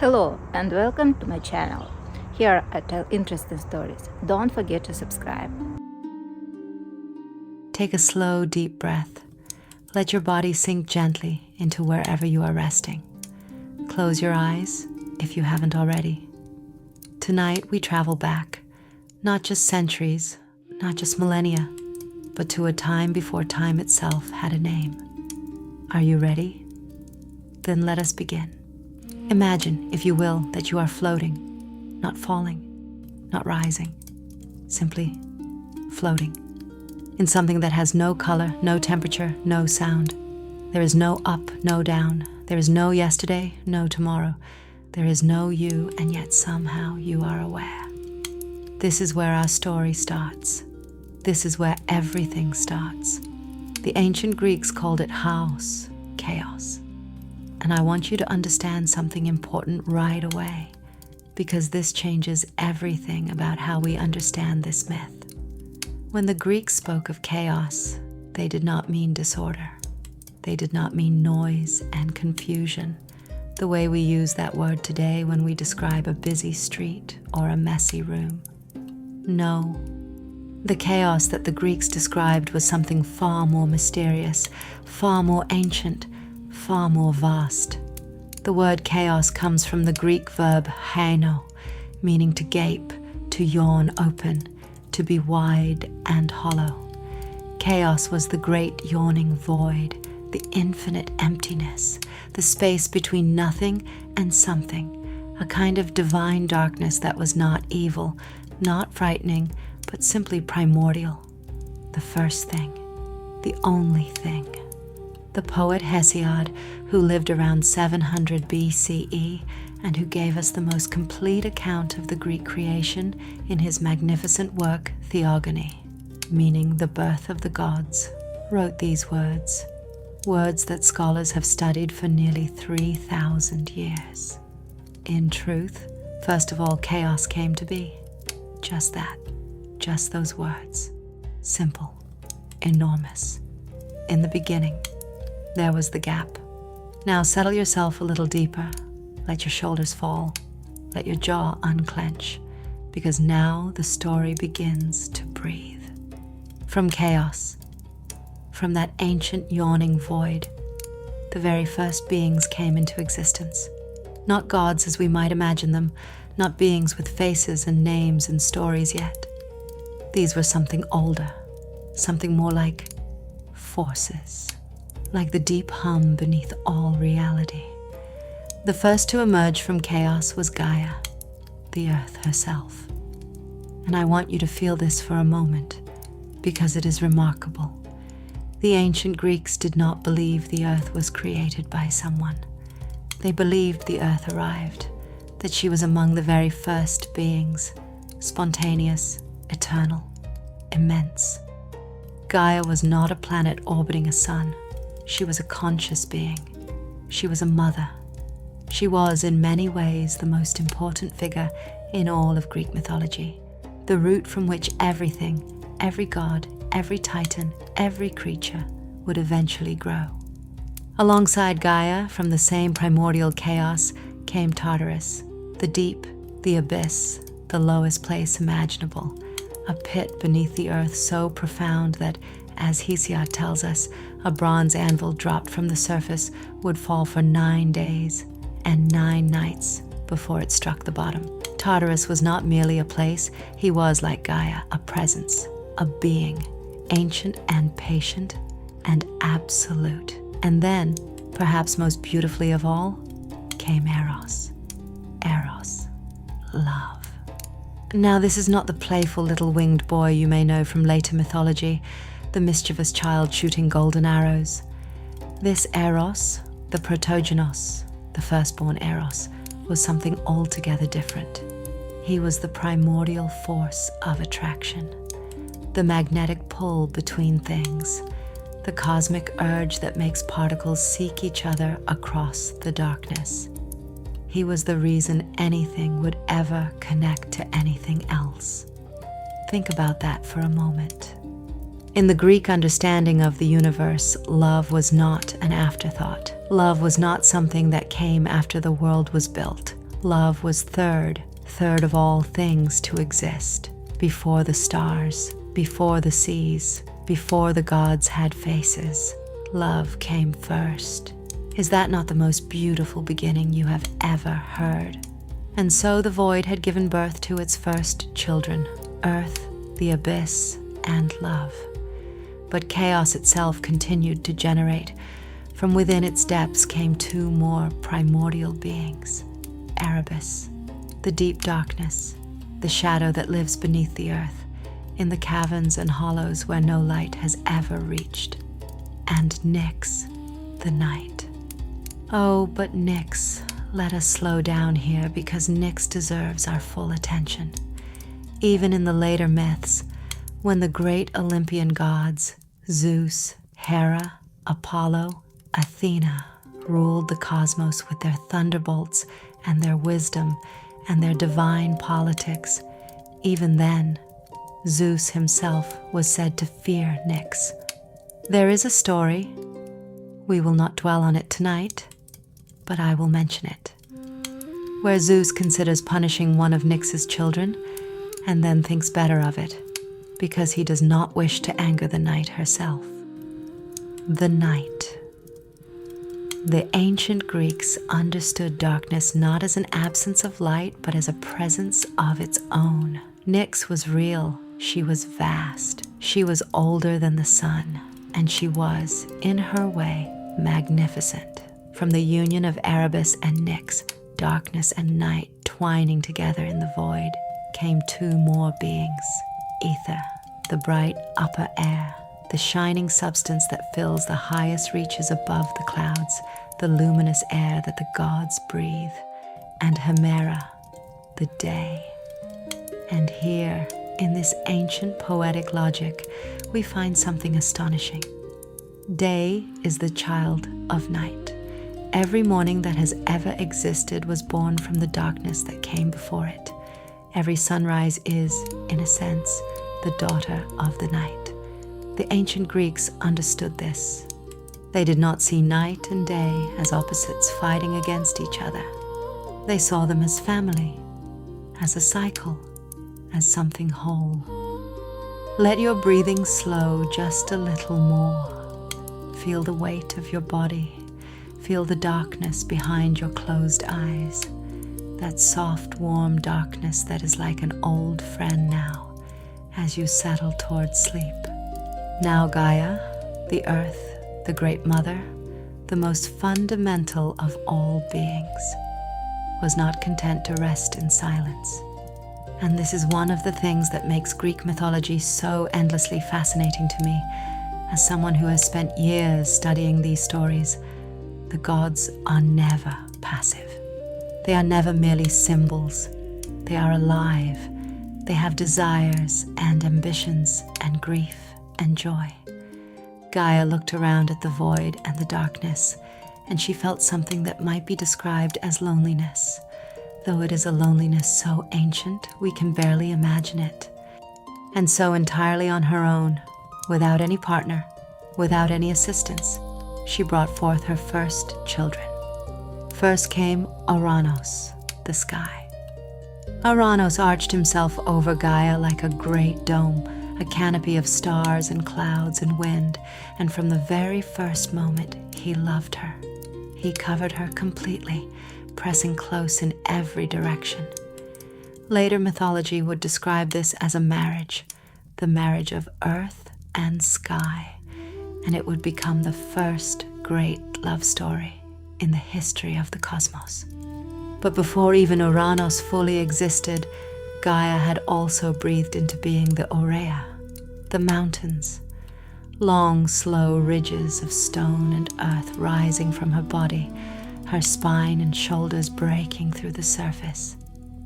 Hello and welcome to my channel. Here I tell interesting stories. Don't forget to subscribe. Take a slow, deep breath. Let your body sink gently into wherever you are resting. Close your eyes if you haven't already. Tonight we travel back, not just centuries, not just millennia, but to a time before time itself had a name. Are you ready? Then let us begin. Imagine, if you will, that you are floating, not falling, not rising, simply floating, in something that has no color, no temperature, no sound. There is no up, no down. There is no yesterday, no tomorrow. There is no you, and yet somehow you are aware. This is where our story starts. This is where everything starts. The ancient Greeks called it chaos, chaos. And I want you to understand something important right away, because this changes everything about how we understand this myth. When the Greeks spoke of chaos, they did not mean disorder. They did not mean noise and confusion, the way we use that word today when we describe a busy street or a messy room. No. The chaos that the Greeks described was something far more mysterious, far more ancient, far more vast. The word chaos comes from the Greek verb haino, meaning to gape, to yawn open, to be wide and hollow. Chaos was the great yawning void, the infinite emptiness, the space between nothing and something, a kind of divine darkness that was not evil, not frightening, but simply primordial. The first thing, the only thing. The poet Hesiod, who lived around 700 BCE and who gave us the most complete account of the Greek creation in his magnificent work Theogony, meaning the birth of the gods, wrote these words, words that scholars have studied for nearly 3,000 years. In truth, first of all, chaos came to be. Just that, just those words. Simple, enormous. In the beginning, there was the gap. Now settle yourself a little deeper. Let your shoulders fall. Let your jaw unclench, because now the story begins to breathe. From chaos, from that ancient yawning void, the very first beings came into existence. Not gods as we might imagine them, not beings with faces and names and stories yet. These were something older, something more like forces, like the deep hum beneath all reality. The first to emerge from chaos was Gaia, the earth herself. And I want you to feel this for a moment, because it is remarkable. The ancient Greeks did not believe the earth was created by someone. They believed the earth arrived, that she was among the very first beings, spontaneous, eternal, immense. Gaia was not a planet orbiting a sun. She was a conscious being. She was a mother. She was, in many ways, the most important figure in all of Greek mythology, the root from which everything, every god, every titan, every creature would eventually grow. Alongside Gaia, from the same primordial chaos, came Tartarus, the deep, the abyss, the lowest place imaginable, a pit beneath the earth so profound that, as Hesiod tells us, a bronze anvil dropped from the surface would fall for 9 days and 9 nights before it struck the bottom. Tartarus was not merely a place, he was, like Gaia, a presence, a being, ancient and patient and absolute. And then, perhaps most beautifully of all, came Eros. Eros, love. Now, this is not the playful little winged boy you may know from later mythology, the mischievous child shooting golden arrows. This Eros, the protogenos, the firstborn Eros, was something altogether different. He was the primordial force of attraction, the magnetic pull between things, the cosmic urge that makes particles seek each other across the darkness. He was the reason anything would ever connect to anything else. Think about that for a moment. In the Greek understanding of the universe, love was not an afterthought. Love was not something that came after the world was built. Love was third of all things to exist, before the stars, before the seas, before the gods had faces. Love came first. Is that not the most beautiful beginning you have ever heard? And so the void had given birth to its first children, Earth, the abyss, and love. But chaos itself continued to generate. From within its depths came two more primordial beings, Erebus, the deep darkness, the shadow that lives beneath the earth, in the caverns and hollows where no light has ever reached, and Nyx, the night. Oh, but Nyx, let us slow down here, because Nyx deserves our full attention. Even in the later myths, when the great Olympian gods, Zeus, Hera, Apollo, Athena, ruled the cosmos with their thunderbolts and their wisdom and their divine politics, even then, Zeus himself was said to fear Nyx. There is a story. We will not dwell on it tonight, but I will mention it, where Zeus considers punishing one of Nyx's children and then thinks better of it because he does not wish to anger the night herself. The night. The ancient Greeks understood darkness not as an absence of light, but as a presence of its own. Nyx was real. She was vast. She was older than the sun, and she was, in her way, magnificent. From the union of Erebus and Nyx, darkness and night twining together in the void, came two more beings, ether, the bright upper air, the shining substance that fills the highest reaches above the clouds, the luminous air that the gods breathe, and Hemera, the day. And here, in this ancient poetic logic, we find something astonishing. Day is the child of night. Every morning that has ever existed was born from the darkness that came before it. Every sunrise is, in a sense, the daughter of the night. The ancient Greeks understood this. They did not see night and day as opposites fighting against each other. They saw them as family, as a cycle, as something whole. Let your breathing slow just a little more. Feel the weight of your body. Feel the darkness behind your closed eyes. That soft, warm darkness that is like an old friend now, as you settle towards sleep. Now Gaia, the earth, the great mother, the most fundamental of all beings, was not content to rest in silence. And this is one of the things that makes Greek mythology so endlessly fascinating to me. As someone who has spent years studying these stories, the gods are never passive. They are never merely symbols. They are alive. They have desires and ambitions and grief and joy. Gaia looked around at the void and the darkness, and she felt something that might be described as loneliness, though it is a loneliness so ancient we can barely imagine it. And so entirely on her own, without any partner, without any assistance, she brought forth her first children. First came Uranus, the sky. Uranus arched himself over Gaia like a great dome, a canopy of stars and clouds and wind, and from the very first moment he loved her. He covered her completely, pressing close in every direction. Later mythology would describe this as a marriage, the marriage of earth and sky, and it would become the first great love story in the history of the cosmos. But before even Uranus fully existed, Gaia had also breathed into being the Aurea, the mountains, long, slow ridges of stone and earth rising from her body, her spine and shoulders breaking through the surface,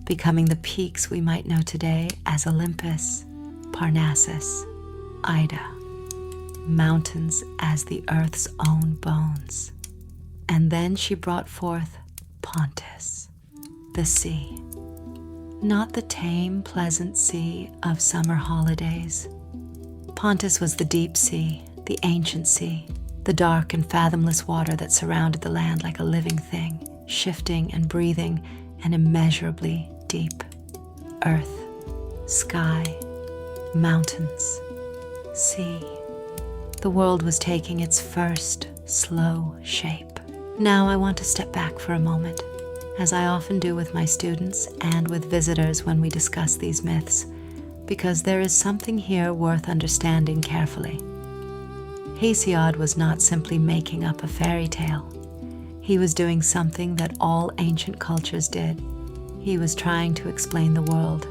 becoming the peaks we might know today as Olympus, Parnassus, Ida, mountains as the earth's own bones. And then she brought forth Pontus, the sea. Not the tame, pleasant sea of summer holidays. Pontus was the deep sea, the ancient sea, the dark and fathomless water that surrounded the land like a living thing, shifting and breathing and immeasurably deep. Earth, sky, mountains, sea. The world was taking its first slow shape. Now I want to step back for a moment, as I often do with my students and with visitors when we discuss these myths, because there is something here worth understanding carefully. Hesiod was not simply making up a fairy tale. He was doing something that all ancient cultures did. He was trying to explain the world.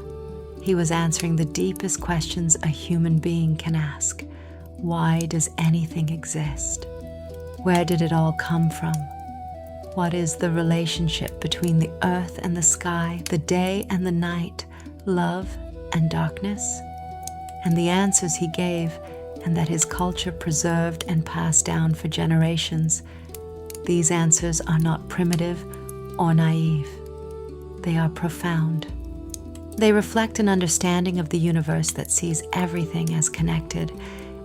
He was answering the deepest questions a human being can ask. Why does anything exist? Where did it all come from? What is the relationship between the earth and the sky, the day and the night, love and darkness? And the answers he gave, and that his culture preserved and passed down for generations, these answers are not primitive or naive. They are profound. They reflect an understanding of the universe that sees everything as connected,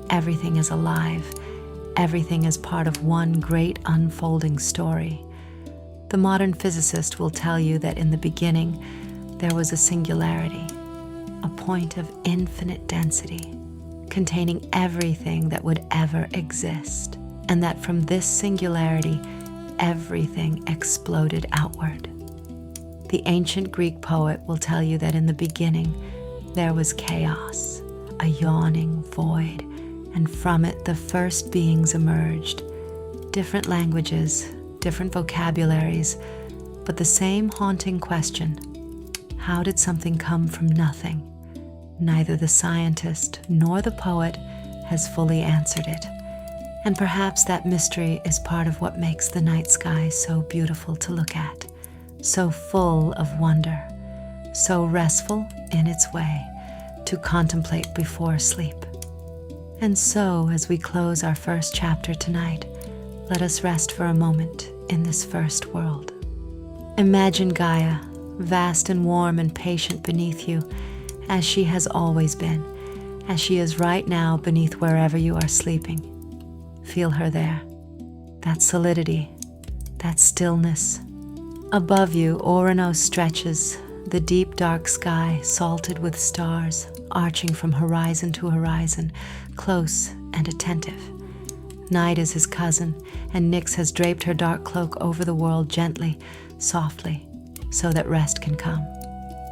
everything as alive, everything as part of one great unfolding story. The modern physicist will tell you that in the beginning there was a singularity, a point of infinite density, containing everything that would ever exist, and that from this singularity everything exploded outward. The ancient Greek poet will tell you that in the beginning there was chaos, a yawning void, and from it the first beings emerged. Different languages, different vocabularies, but the same haunting question: how did something come from nothing? Neither the scientist nor the poet has fully answered it. And perhaps that mystery is part of what makes the night sky so beautiful to look at, so full of wonder, so restful in its way to contemplate before sleep. And so, as we close our first chapter tonight, let us rest for a moment in this first world. Imagine Gaia, vast and warm and patient beneath you, as she has always been, as she is right now beneath wherever you are sleeping. Feel her there, that solidity, that stillness. Above you, Uranus stretches, the deep dark sky salted with stars, arching from horizon to horizon, close and attentive. Night is his cousin, and Nyx has draped her dark cloak over the world gently, softly, so that rest can come.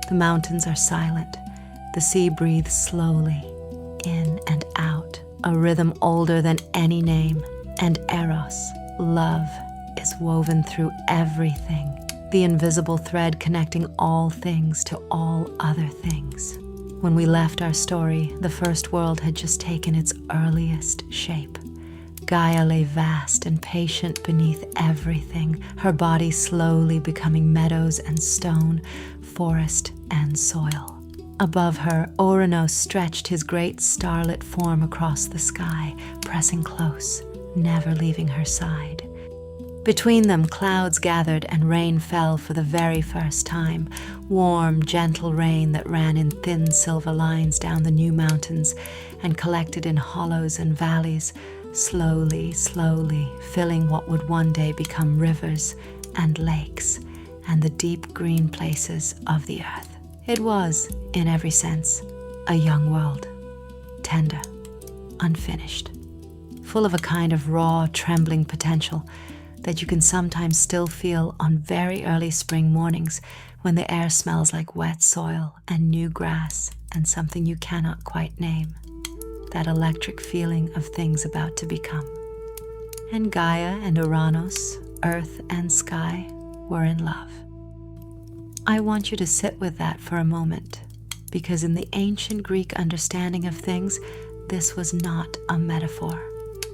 The mountains are silent. The sea breathes slowly, in and out, a rhythm older than any name. And Eros, love, is woven through everything, the invisible thread connecting all things to all other things. When we left our story, the first world had just taken its earliest shape. Gaia lay vast and patient beneath everything, her body slowly becoming meadows and stone, forest and soil. Above her, Uranus stretched his great starlit form across the sky, pressing close, never leaving her side. Between them, clouds gathered and rain fell for the very first time, warm, gentle rain that ran in thin silver lines down the new mountains and collected in hollows and valleys, slowly, slowly filling what would one day become rivers and lakes and the deep green places of the earth. It was, in every sense, a young world, tender, unfinished, full of a kind of raw, trembling potential that you can sometimes still feel on very early spring mornings when the air smells like wet soil and new grass and something you cannot quite name, that electric feeling of things about to become. And Gaia and Uranus, earth and sky, were in love. I want you to sit with that for a moment, because in the ancient Greek understanding of things, this was not a metaphor.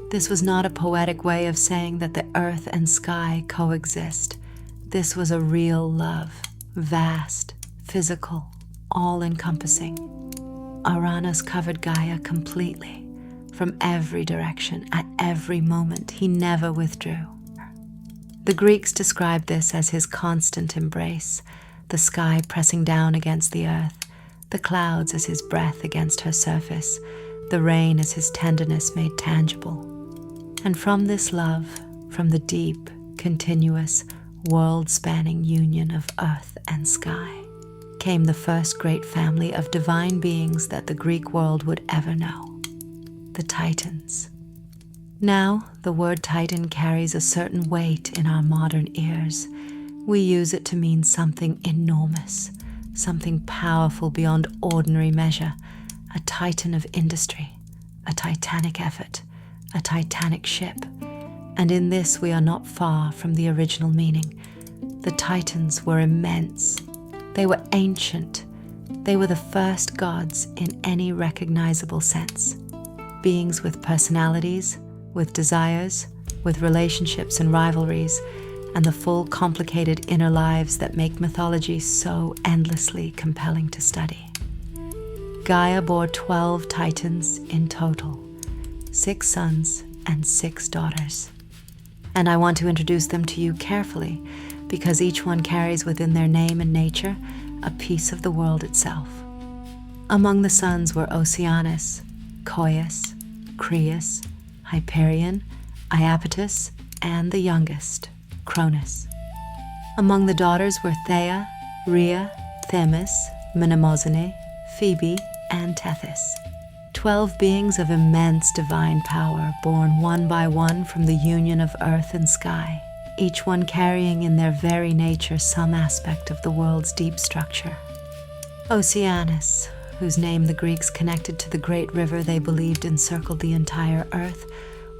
This was not a poetic way of saying that the earth and sky coexist. This was a real love, vast, physical, all-encompassing. Uranus covered Gaia completely, from every direction, at every moment. He never withdrew. The Greeks described this as his constant embrace, the sky pressing down against the earth, the clouds as his breath against her surface, the rain as his tenderness made tangible. And from this love, from the deep, continuous, world-spanning union of earth and sky, came the first great family of divine beings that the Greek world would ever know, the Titans. Now, the word Titan carries a certain weight in our modern ears. We use it to mean something enormous, something powerful beyond ordinary measure, a titan of industry, a titanic effort, a titanic ship. And in this we are not far from the original meaning. The Titans were immense. They were ancient. They were the first gods in any recognizable sense. Beings with personalities, with desires, with relationships and rivalries, and the full complicated inner lives that make mythology so endlessly compelling to study. Gaia bore 12 Titans in total, 6 sons and 6 daughters. And I want to introduce them to you carefully because each one carries within their name and nature a piece of the world itself. Among the sons were Oceanus, Coeus, Creus, Hyperion, Iapetus, and the youngest, Kronos. Among the daughters were Theia, Rhea, Themis, Mnemosyne, Phoebe, and Tethys. 12 beings of immense divine power, born one by one from the union of earth and sky, each one carrying in their very nature some aspect of the world's deep structure. Oceanus, whose name the Greeks connected to the great river they believed encircled the entire earth,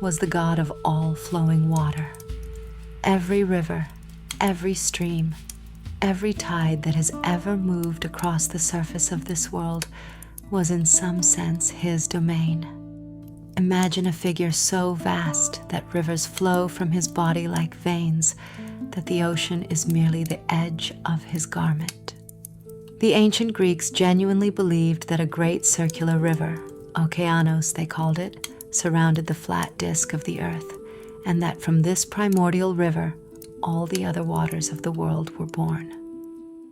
was the god of all flowing water. Every river, every stream, every tide that has ever moved across the surface of this world was in some sense his domain. Imagine a figure so vast that rivers flow from his body like veins, that the ocean is merely the edge of his garment. The ancient Greeks genuinely believed that a great circular river, Okeanos they called it, surrounded the flat disk of the earth, and that from this primordial river, all the other waters of the world were born.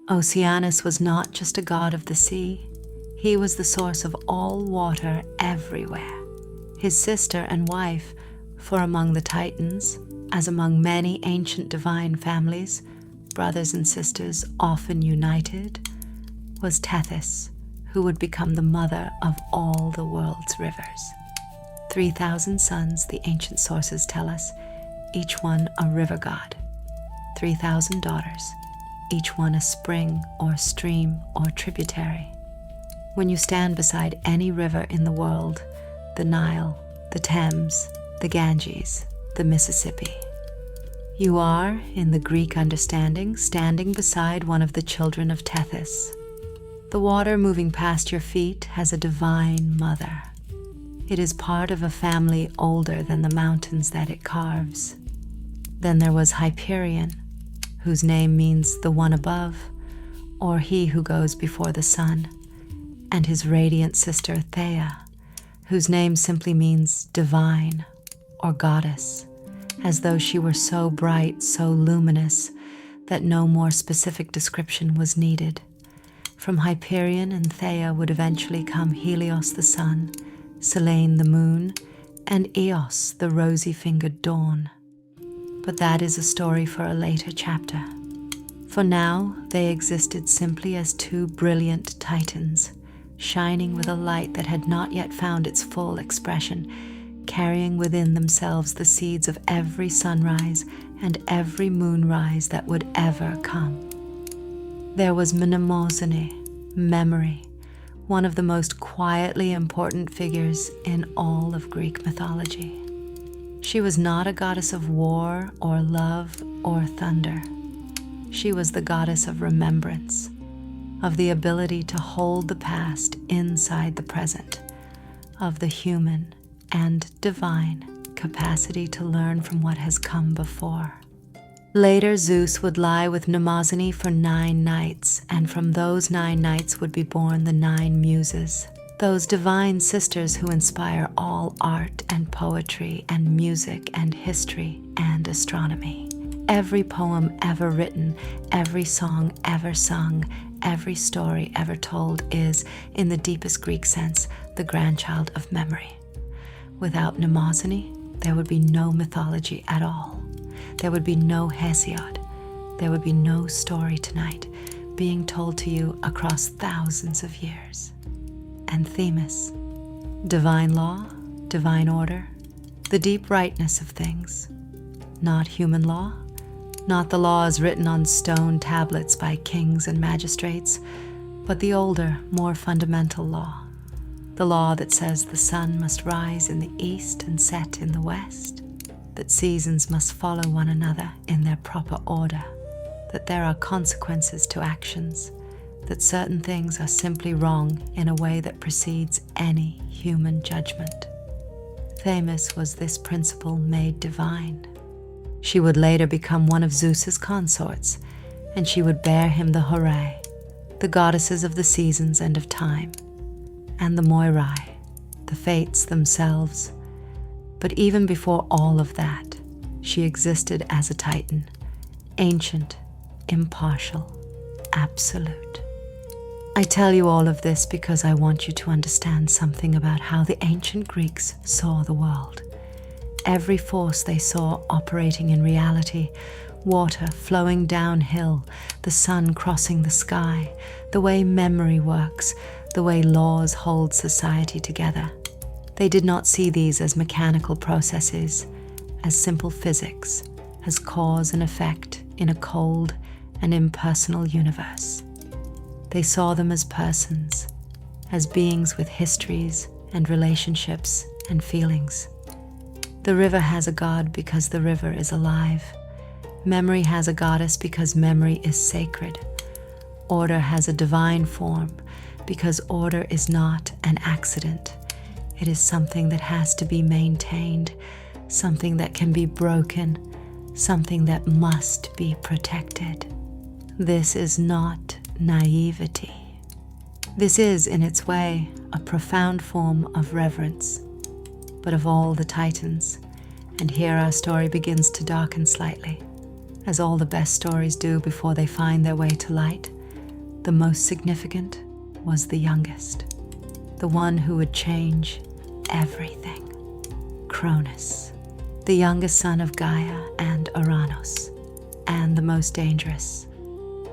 Oceanus was not just a god of the sea, he was the source of all water everywhere. His sister and wife, for among the Titans, as among many ancient divine families, brothers and sisters often united, was Tethys, who would become the mother of all the world's rivers. 3,000 sons, the ancient sources tell us, each one a river god. 3,000 daughters, each one a spring or stream or tributary. When you stand beside any river in the world, the Nile, the Thames, the Ganges, the Mississippi, you are, in the Greek understanding, standing beside one of the children of Tethys. The water moving past your feet has a divine mother. It is part of a family older than the mountains that it carves. Then there was Hyperion, whose name means the one above, or he who goes before the sun, and his radiant sister Theia, whose name simply means divine or goddess, as though she were so bright, so luminous, that no more specific description was needed. From Hyperion and Theia would eventually come Helios the sun, Selene the moon, and Eos the rosy-fingered dawn. But that is a story for a later chapter. For now, they existed simply as 2 brilliant titans, shining with a light that had not yet found its full expression, carrying within themselves the seeds of every sunrise and every moonrise that would ever come. There was Mnemosyne, memory, one of the most quietly important figures in all of Greek mythology. She was not a goddess of war or love or thunder. She was the goddess of remembrance, of the ability to hold the past inside the present, of the human and divine capacity to learn from what has come before. Later, Zeus would lie with Mnemosyne for 9 nights, and from those 9 nights would be born the 9 muses, those divine sisters who inspire all art and poetry and music and history and astronomy. Every poem ever written, every song ever sung, every story ever told is, in the deepest Greek sense, the grandchild of memory. Without Mnemosyne, there would be no mythology at all. There would be no Hesiod, there would be no story tonight being told to you across thousands of years. And Themis, divine law, divine order, the deep rightness of things, not human law, not the laws written on stone tablets by kings and magistrates, but the older, more fundamental law, the law that says the sun must rise in the east and set in the west, that seasons must follow one another in their proper order, that there are consequences to actions, that certain things are simply wrong in a way that precedes any human judgment. Themis was this principle made divine. She would later become one of Zeus's consorts, and she would bear him the Horae, the goddesses of the seasons and of time, and the Moirai, the fates themselves. But even before all of that, she existed as a Titan, ancient, impartial, absolute. I tell you all of this because I want you to understand something about how the ancient Greeks saw the world. Every force they saw operating in reality, water flowing downhill, the sun crossing the sky, the way memory works, the way laws hold society together. They did not see these as mechanical processes, as simple physics, as cause and effect in a cold and impersonal universe. They saw them as persons, as beings with histories and relationships and feelings. The river has a god because the river is alive. Memory has a goddess because memory is sacred. Order has a divine form because order is not an accident. It is something that has to be maintained, something that can be broken, something that must be protected. This is not naivety. This is, in its way, a profound form of reverence. But of all the Titans, and here our story begins to darken slightly, as all the best stories do before they find their way to light, the most significant was the youngest, the one who would change everything. Kronos, the youngest son of Gaia and Uranus, and the most dangerous.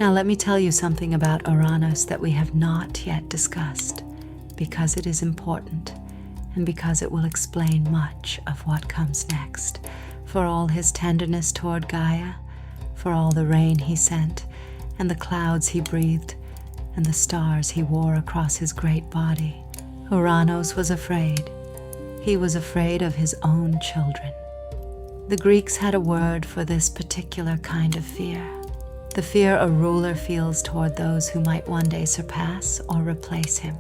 Now let me tell you something about Uranus that we have not yet discussed, because it is important, and because it will explain much of what comes next, for all his tenderness toward Gaia, for all the rain he sent, and the clouds he breathed, and the stars he wore across his great body. Uranus was afraid. He was afraid of his own children. The Greeks had a word for this particular kind of fear, the fear a ruler feels toward those who might one day surpass or replace him.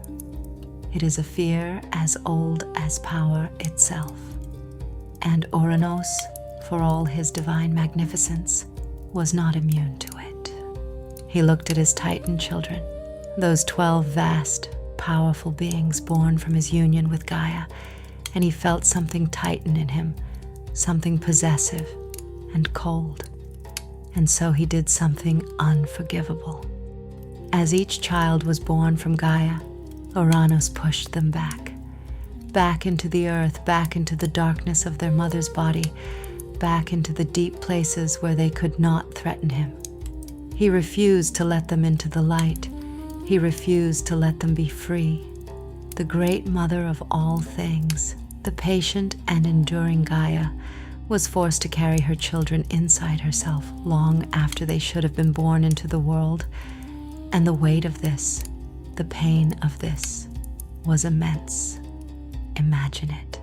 It is a fear as old as power itself. And Uranus, for all his divine magnificence, was not immune to it. He looked at his Titan children, those 12 vast, powerful beings born from his union with Gaia, and he felt something tighten in him, something possessive and cold. And so he did something unforgivable. As each child was born from Gaia, Uranus pushed them back into the earth, back into the darkness of their mother's body, back into the deep places where they could not threaten him. He refused to let them into the light. He refused to let them be free. The great mother of all things, the patient and enduring Gaia, was forced to carry her children inside herself long after they should have been born into the world, and the weight of this, the pain of this, was immense. Imagine it.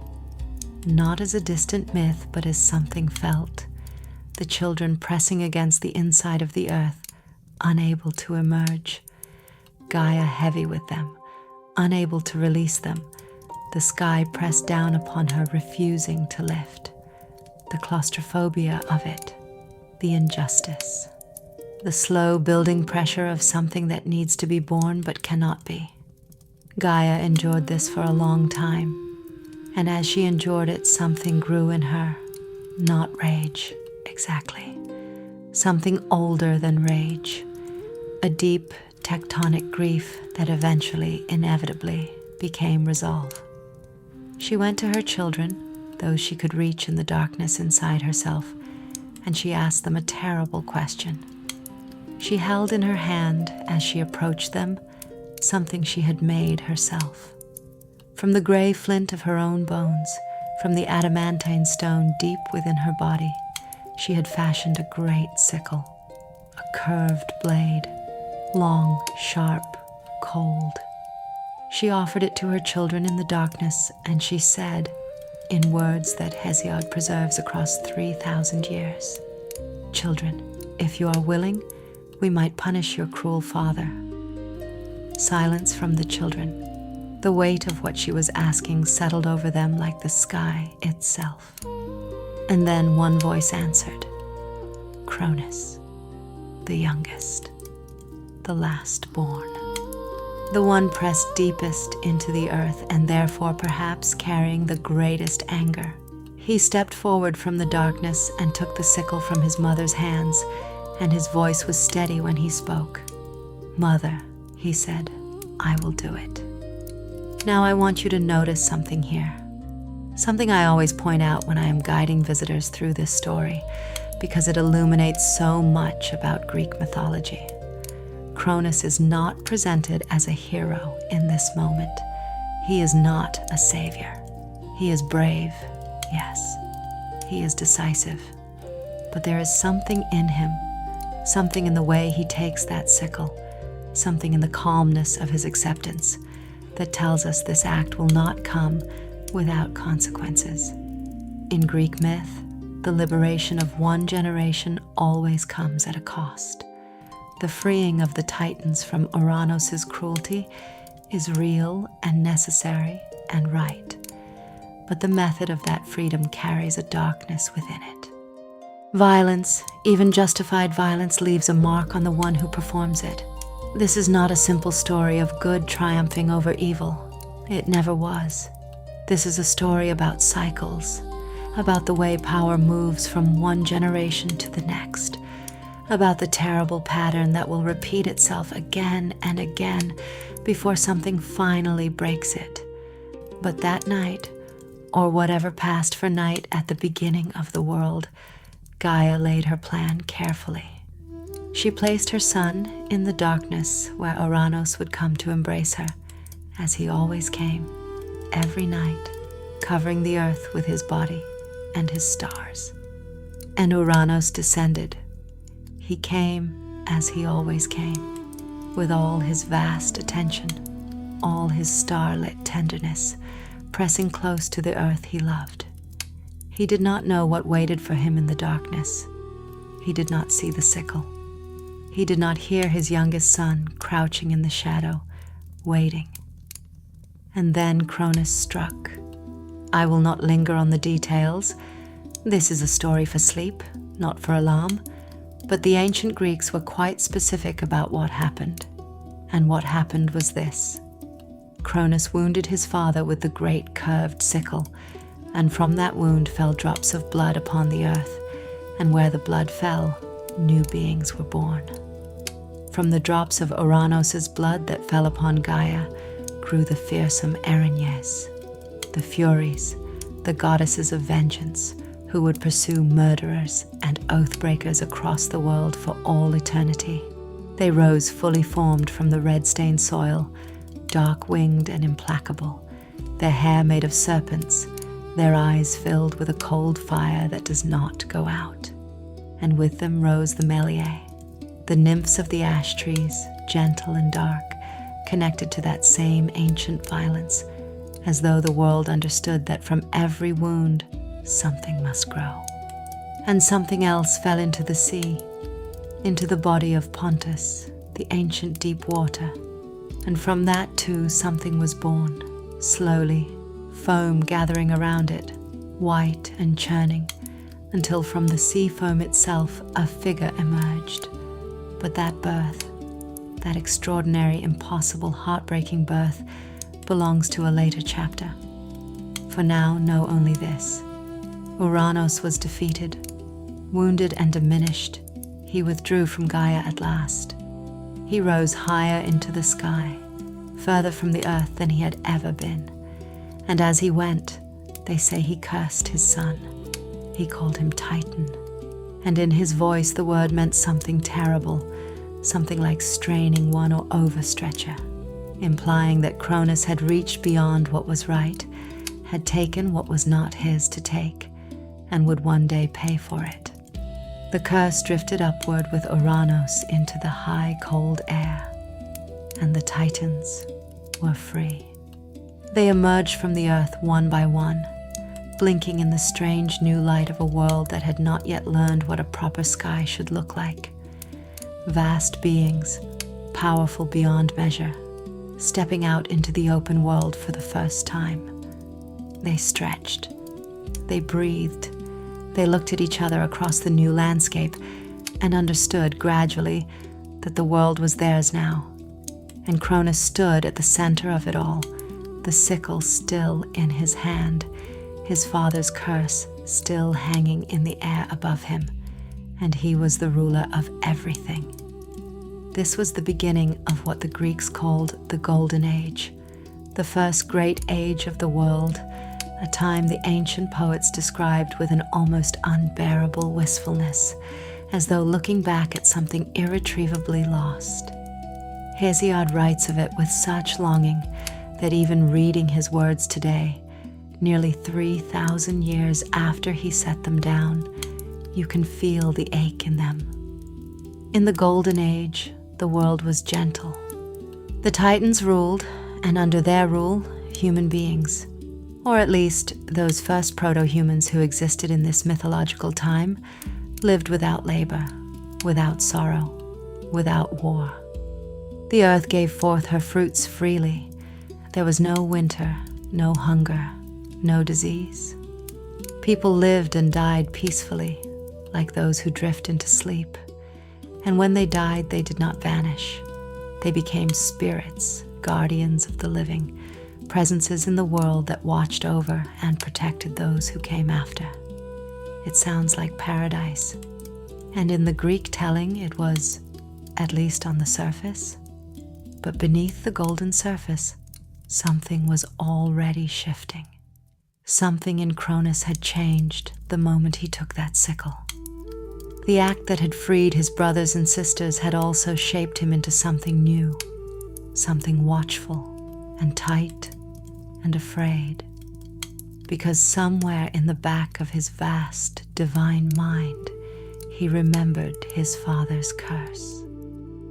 Not as a distant myth, but as something felt. The children pressing against the inside of the earth, unable to emerge. Gaia heavy with them, unable to release them. The sky pressed down upon her, refusing to lift. The claustrophobia of it, the injustice. The slow building pressure of something that needs to be born but cannot be. Gaia endured this for a long time, and as she endured it, something grew in her. Not rage, exactly. Something older than rage. A deep, tectonic grief that eventually, inevitably, became resolve. She went to her children, those she could reach in the darkness inside herself, and she asked them a terrible question. She held in her hand, as she approached them, something she had made herself. From the gray flint of her own bones, from the adamantine stone deep within her body, she had fashioned a great sickle, a curved blade, long, sharp, cold. She offered it to her children in the darkness, and she said, in words that Hesiod preserves across 3,000 years, "Children, if you are willing, we might punish your cruel father." Silence from the children. The weight of what she was asking settled over them like the sky itself. And then one voice answered, Kronos, the youngest, the last born. The one pressed deepest into the earth and therefore perhaps carrying the greatest anger. He stepped forward from the darkness and took the sickle from his mother's hands, and his voice was steady when he spoke. "Mother," he said, "I will do it." Now I want you to notice something here. Something I always point out when I am guiding visitors through this story, because it illuminates so much about Greek mythology. Kronos is not presented as a hero in this moment. He is not a savior. He is brave, yes. He is decisive. But there is something in him, something in the way he takes that sickle, something in the calmness of his acceptance that tells us this act will not come without consequences. In Greek myth, the liberation of one generation always comes at a cost. The freeing of the Titans from Uranus' cruelty is real and necessary and right. But the method of that freedom carries a darkness within it. Violence, even justified violence, leaves a mark on the one who performs it. This is not a simple story of good triumphing over evil. It never was. This is a story about cycles, about the way power moves from one generation to the next, about the terrible pattern that will repeat itself again and again before something finally breaks it. But that night, or whatever passed for night at the beginning of the world, Gaia laid her plan carefully. She placed her son in the darkness where Uranus would come to embrace her, as he always came, every night, covering the earth with his body and his stars. And Uranus descended. He came as he always came, with all his vast attention, all his starlit tenderness, pressing close to the earth he loved. He did not know what waited for him in the darkness. He did not see the sickle. He did not hear his youngest son crouching in the shadow, waiting. And then Kronos struck. I will not linger on the details. This is a story for sleep, not for alarm. But the ancient Greeks were quite specific about what happened. And what happened was this. Kronos wounded his father with the great curved sickle, and from that wound fell drops of blood upon the earth, and where the blood fell, new beings were born. From the drops of Uranus' blood that fell upon Gaia grew the fearsome Erinyes, the Furies, the goddesses of vengeance, who would pursue murderers and oath-breakers across the world for all eternity. They rose fully formed from the red-stained soil, dark-winged and implacable, their hair made of serpents, their eyes filled with a cold fire that does not go out. And with them rose the Meliae, the nymphs of the ash trees, gentle and dark, connected to that same ancient violence, as though the world understood that from every wound, something must grow. And something else fell into the sea, into the body of Pontus, the ancient deep water. And from that too something was born, slowly, foam gathering around it, white and churning, until from the sea foam itself a figure emerged. But that birth, that extraordinary, impossible, heartbreaking birth, belongs to a later chapter. For now, know only this. Uranus was defeated, wounded and diminished. He withdrew from Gaia at last. He rose higher into the sky, further from the earth than he had ever been. And as he went, they say he cursed his son. He called him Titan. And in his voice the word meant something terrible, something like straining one or overstretcher, implying that Kronos had reached beyond what was right, had taken what was not his to take, and would one day pay for it. The curse drifted upward with Uranus into the high, cold air, and the Titans were free. They emerged from the earth one by one, blinking in the strange new light of a world that had not yet learned what a proper sky should look like. Vast beings, powerful beyond measure, stepping out into the open world for the first time. They stretched, they breathed, they looked at each other across the new landscape and understood gradually that the world was theirs now. And Kronos stood at the center of it all, the sickle still in his hand, his father's curse still hanging in the air above him, and he was the ruler of everything. This was the beginning of what the Greeks called the Golden Age, the first great age of the world, a time the ancient poets described with an almost unbearable wistfulness, as though looking back at something irretrievably lost. Hesiod writes of it with such longing that even reading his words today, nearly 3,000 years after he set them down, you can feel the ache in them. In the Golden Age, the world was gentle. The Titans ruled, and under their rule, human beings, or at least those first proto-humans who existed in this mythological time, lived without labor, without sorrow, without war. The earth gave forth her fruits freely. There was no winter, no hunger, no disease. People lived and died peacefully, like those who drift into sleep. And when they died, they did not vanish. They became spirits, guardians of the living, presences in the world that watched over and protected those who came after. It sounds like paradise. And in the Greek telling, it was, at least on the surface. But beneath the golden surface, something was already shifting. Something in Kronos had changed the moment he took that sickle. The act that had freed his brothers and sisters had also shaped him into something new, something watchful and tight and afraid, because somewhere in the back of his vast divine mind, he remembered his father's curse.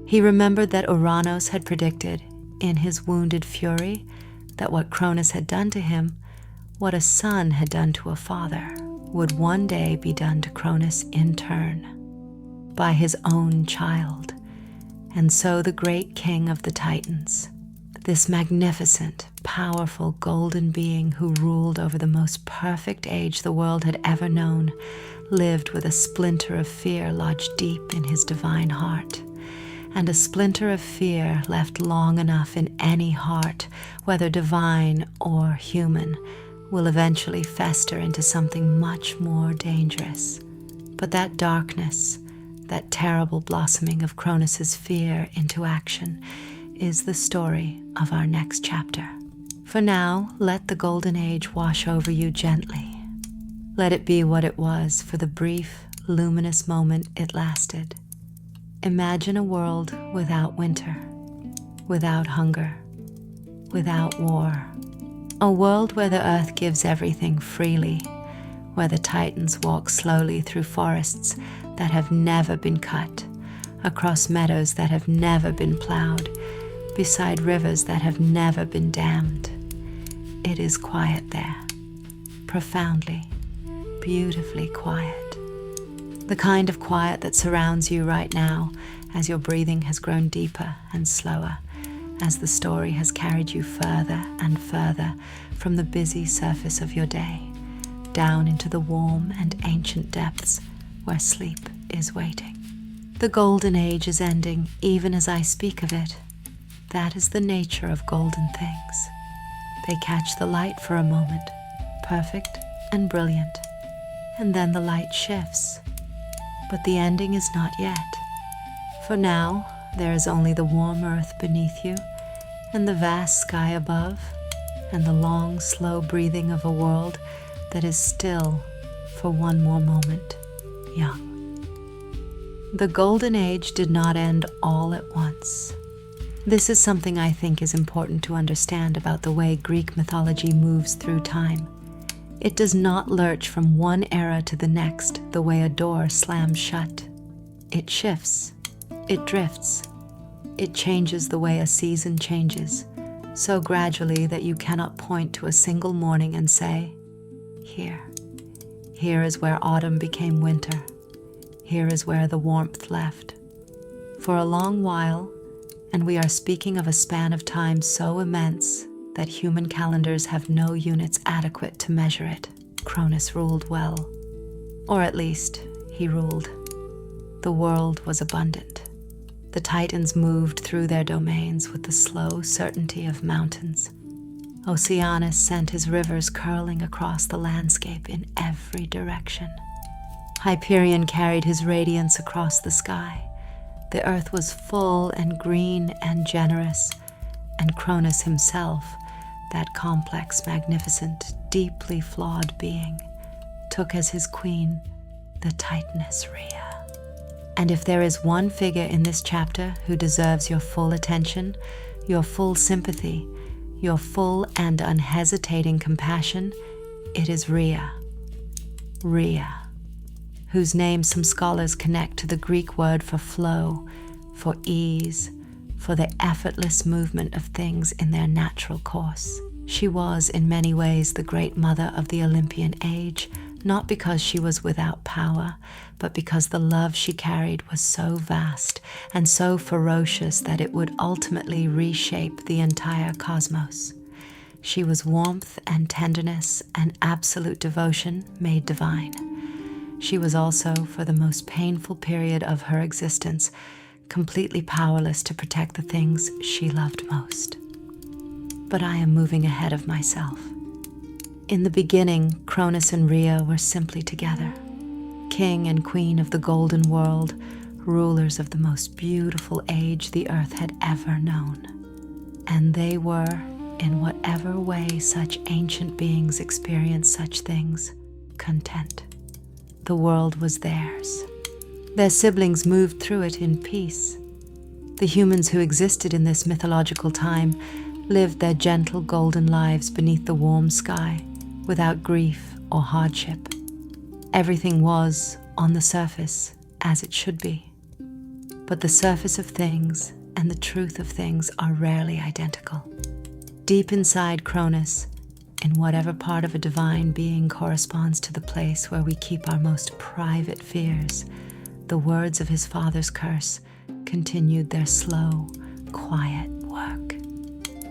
He remembered that Uranus had predicted, in his wounded fury, that what Kronos had done to him, what a son had done to a father, would one day be done to Kronos in turn, by his own child. And so the great king of the Titans, this magnificent, powerful golden being who ruled over the most perfect age the world had ever known, lived with a splinter of fear lodged deep in his divine heart. And a splinter of fear left long enough in any heart, whether divine or human, will eventually fester into something much more dangerous. But that darkness, that terrible blossoming of Kronos' fear into action, is the story of our next chapter. For now, let the Golden Age wash over you gently. Let it be what it was for the brief, luminous moment it lasted. Imagine a world without winter, without hunger, without war. A world where the earth gives everything freely, where the Titans walk slowly through forests that have never been cut, across meadows that have never been plowed, beside rivers that have never been dammed. It is quiet there, profoundly, beautifully quiet. The kind of quiet that surrounds you right now as your breathing has grown deeper and slower, as the story has carried you further and further from the busy surface of your day, down into the warm and ancient depths where sleep is waiting. The Golden Age is ending even as I speak of it. That is the nature of golden things. They catch the light for a moment, perfect and brilliant, and then the light shifts. But the ending is not yet. For now, there is only the warm earth beneath you, and the vast sky above, and the long, slow breathing of a world that is still, for one more moment, young. The Golden Age did not end all at once. This is something I think is important to understand about the way Greek mythology moves through time. It does not lurch from one era to the next the way a door slams shut. It shifts. It drifts. It changes the way a season changes, so gradually that you cannot point to a single morning and say, Here is where autumn became winter. Here is where the warmth left. For a long while, and we are speaking of a span of time so immense that human calendars have no units adequate to measure it, Kronos ruled well. Or at least, he ruled. The world was abundant. The Titans moved through their domains with the slow certainty of mountains. Oceanus sent his rivers curling across the landscape in every direction. Hyperion carried his radiance across the sky. The earth was full and green and generous, and Kronos himself, that complex, magnificent, deeply flawed being, took as his queen the Titaness Rhea. And if there is one figure in this chapter who deserves your full attention, your full sympathy, your full and unhesitating compassion, it is Rhea. Rhea, whose name some scholars connect to the Greek word for flow, for ease, for the effortless movement of things in their natural course. She was in many ways the great mother of the Olympian age, not because she was without power, but because the love she carried was so vast and so ferocious that it would ultimately reshape the entire cosmos. She was warmth and tenderness and absolute devotion made divine. She was also, for the most painful period of her existence, completely powerless to protect the things she loved most. But I am moving ahead of myself. In the beginning, Kronos and Rhea were simply together, king and queen of the golden world, rulers of the most beautiful age the earth had ever known. And they were, in whatever way such ancient beings experience such things, content. The world was theirs. Their siblings moved through it in peace. The humans who existed in this mythological time lived their gentle golden lives beneath the warm sky, without grief or hardship. Everything was, on the surface, as it should be. But the surface of things and the truth of things are rarely identical. Deep inside Kronos, in whatever part of a divine being corresponds to the place where we keep our most private fears, the words of his father's curse continued their slow, quiet work.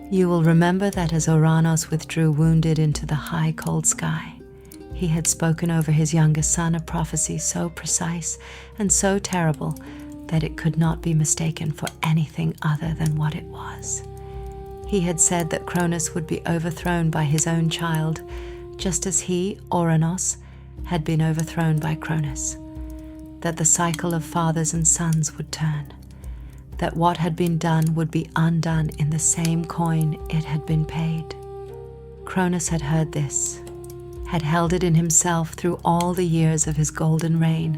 You will remember that as Uranus withdrew wounded into the high, cold sky, he had spoken over his youngest son a prophecy so precise and so terrible that it could not be mistaken for anything other than what it was. He had said that Kronos would be overthrown by his own child, just as he, Uranus, had been overthrown by Kronos, that the cycle of fathers and sons would turn, that what had been done would be undone in the same coin it had been paid. Kronos had heard this, had held it in himself through all the years of his golden reign,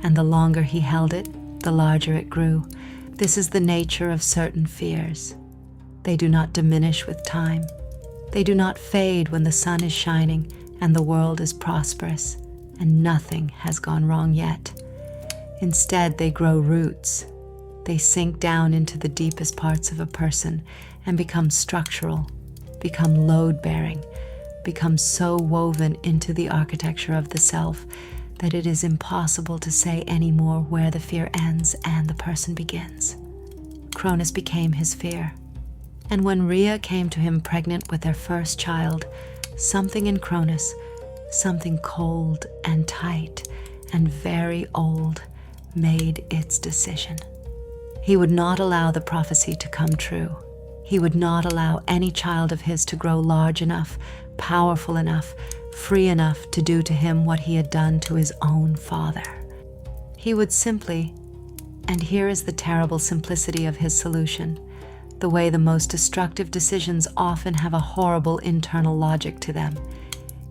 and the longer he held it, the larger it grew. This is the nature of certain fears. They do not diminish with time. They do not fade when the sun is shining and the world is prosperous and nothing has gone wrong yet. Instead, they grow roots. They sink down into the deepest parts of a person and become structural, become load-bearing, become so woven into the architecture of the self that it is impossible to say anymore where the fear ends and the person begins. Kronos became his fear. And when Rhea came to him pregnant with their first child, something in Kronos, something cold and tight and very old, made its decision. He would not allow the prophecy to come true. He would not allow any child of his to grow large enough, powerful enough, free enough to do to him what he had done to his own father. He would simply, and here is the terrible simplicity of his solution, the way the most destructive decisions often have a horrible internal logic to them,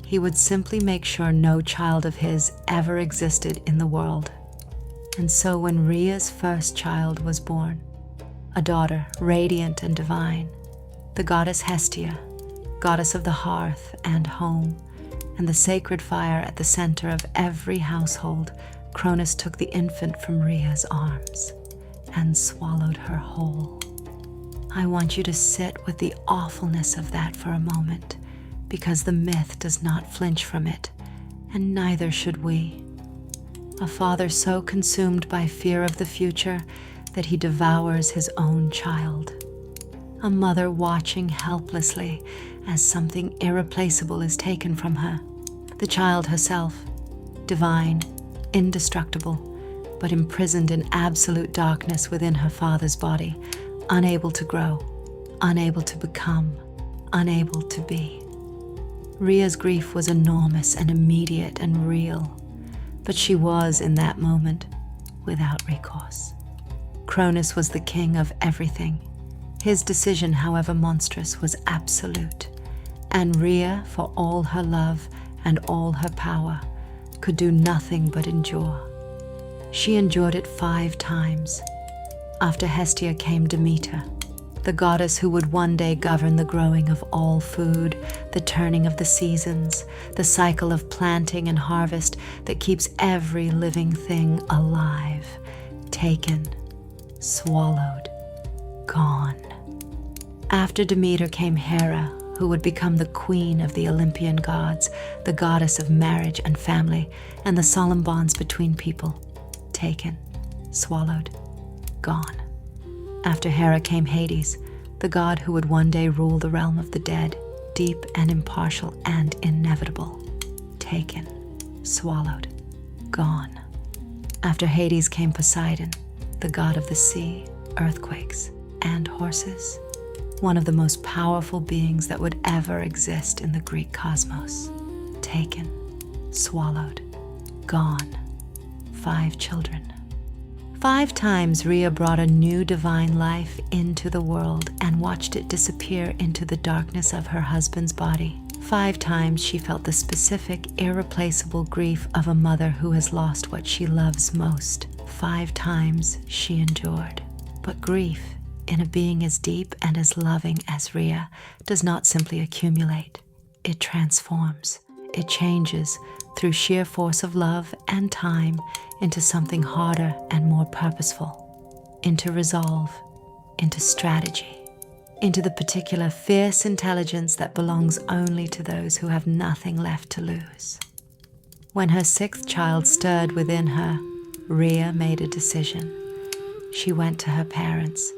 he would simply make sure no child of his ever existed in the world. And so when Rhea's first child was born, a daughter radiant and divine, the goddess Hestia, goddess of the hearth and home, and the sacred fire at the center of every household, Kronos took the infant from Rhea's arms and swallowed her whole. I want you to sit with the awfulness of that for a moment, because the myth does not flinch from it, and neither should we. A father so consumed by fear of the future that he devours his own child. A mother watching helplessly as something irreplaceable is taken from her. The child herself, divine, indestructible, but imprisoned in absolute darkness within her father's body, unable to grow, unable to become, unable to be. Rhea's grief was enormous and immediate and real, but she was, in that moment, without recourse. Kronos was the king of everything. His decision, however monstrous, was absolute, and Rhea, for all her love and all her power, could do nothing but endure. She endured it 5 times. After Hestia came Demeter, the goddess who would one day govern the growing of all food, the turning of the seasons, the cycle of planting and harvest that keeps every living thing alive, taken, swallowed, gone. After Demeter came Hera, who would become the queen of the Olympian gods, the goddess of marriage and family, and the solemn bonds between people, taken, swallowed, gone. After Hera came Hades, the god who would one day rule the realm of the dead, deep and impartial and inevitable, taken, swallowed, gone. After Hades came Poseidon, the god of the sea, earthquakes, and horses, one of the most powerful beings that would ever exist in the Greek cosmos, taken, swallowed, gone. 5 children. 5 times Rhea brought a new divine life into the world and watched it disappear into the darkness of her husband's body. 5 times she felt the specific, irreplaceable grief of a mother who has lost what she loves most. 5 times she endured. But grief, in a being as deep and as loving as Rhea, does not simply accumulate. It transforms. It changes through sheer force of love and time into something harder and more purposeful, into resolve, into strategy, into the particular fierce intelligence that belongs only to those who have nothing left to lose. When her 6th child stirred within her, Rhea made a decision. She went to her parents,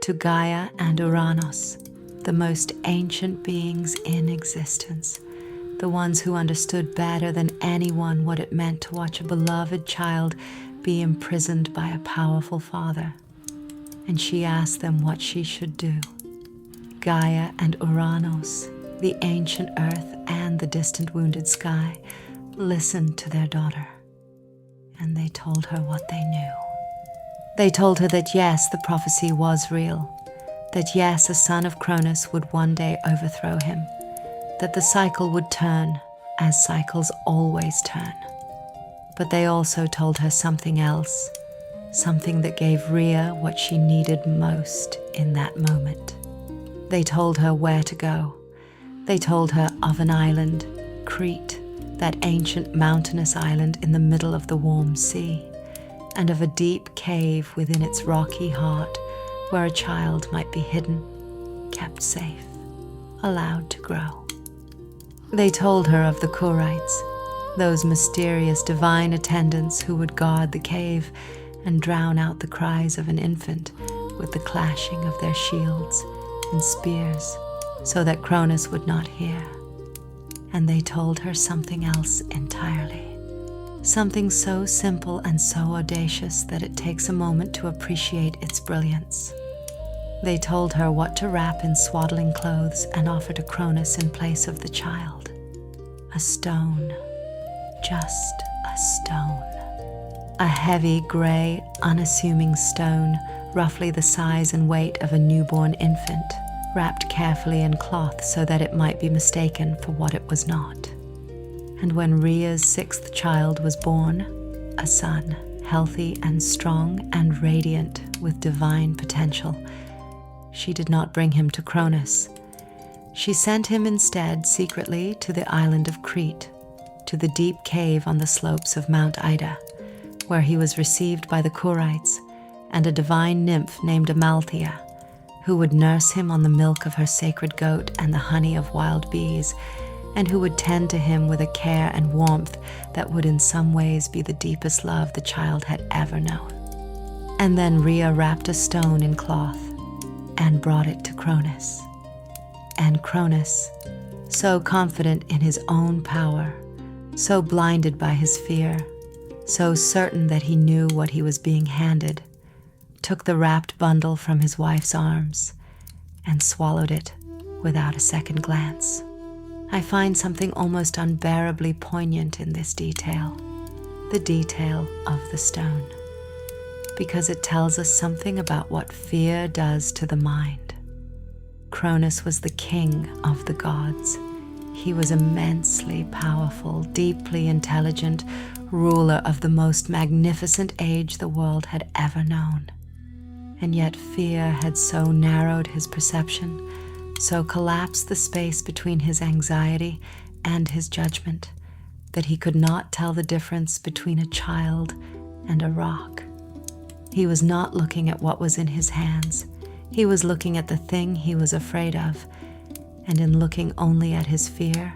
to Gaia and Uranus, the most ancient beings in existence, the ones who understood better than anyone what it meant to watch a beloved child be imprisoned by a powerful father. And she asked them what she should do. Gaia and Uranus, the ancient earth and the distant wounded sky, listened to their daughter, and they told her what they knew. They told her that yes, the prophecy was real, that yes, a son of Kronos would one day overthrow him, that the cycle would turn, as cycles always turn. But they also told her something else, something that gave Rhea what she needed most in that moment. They told her where to go. They told her of an island, Crete, that ancient mountainous island in the middle of the warm sea, and of a deep cave within its rocky heart where a child might be hidden, kept safe, allowed to grow. They told her of the Kurites, those mysterious divine attendants who would guard the cave and drown out the cries of an infant with the clashing of their shields and spears so that Kronos would not hear. And they told her something else entirely, something so simple and so audacious that it takes a moment to appreciate its brilliance. They told her what to wrap in swaddling clothes and offer to Kronos in place of the child. A stone, just a stone. A heavy, gray, unassuming stone, roughly the size and weight of a newborn infant, wrapped carefully in cloth so that it might be mistaken for what it was not. And when Rhea's 6th child was born, a son, healthy and strong and radiant with divine potential. She did not bring him to Kronos. She sent him instead secretly to the island of Crete, to the deep cave on the slopes of Mount Ida, where he was received by the Kurites and a divine nymph named Amalthea, who would nurse him on the milk of her sacred goat and the honey of wild bees, and who would tend to him with a care and warmth that would in some ways be the deepest love the child had ever known. And then Rhea wrapped a stone in cloth and brought it to Kronos. And Kronos, so confident in his own power, so blinded by his fear, so certain that he knew what he was being handed, took the wrapped bundle from his wife's arms and swallowed it without a second glance. I find something almost unbearably poignant in this detail, the detail of the stone, because it tells us something about what fear does to the mind. Kronos was the king of the gods. He was immensely powerful, deeply intelligent, ruler of the most magnificent age the world had ever known. And yet fear had so narrowed his perception, so collapsed the space between his anxiety and his judgment, that he could not tell the difference between a child and a rock. He was not looking at what was in his hands. He was looking at the thing he was afraid of, and in looking only at his fear,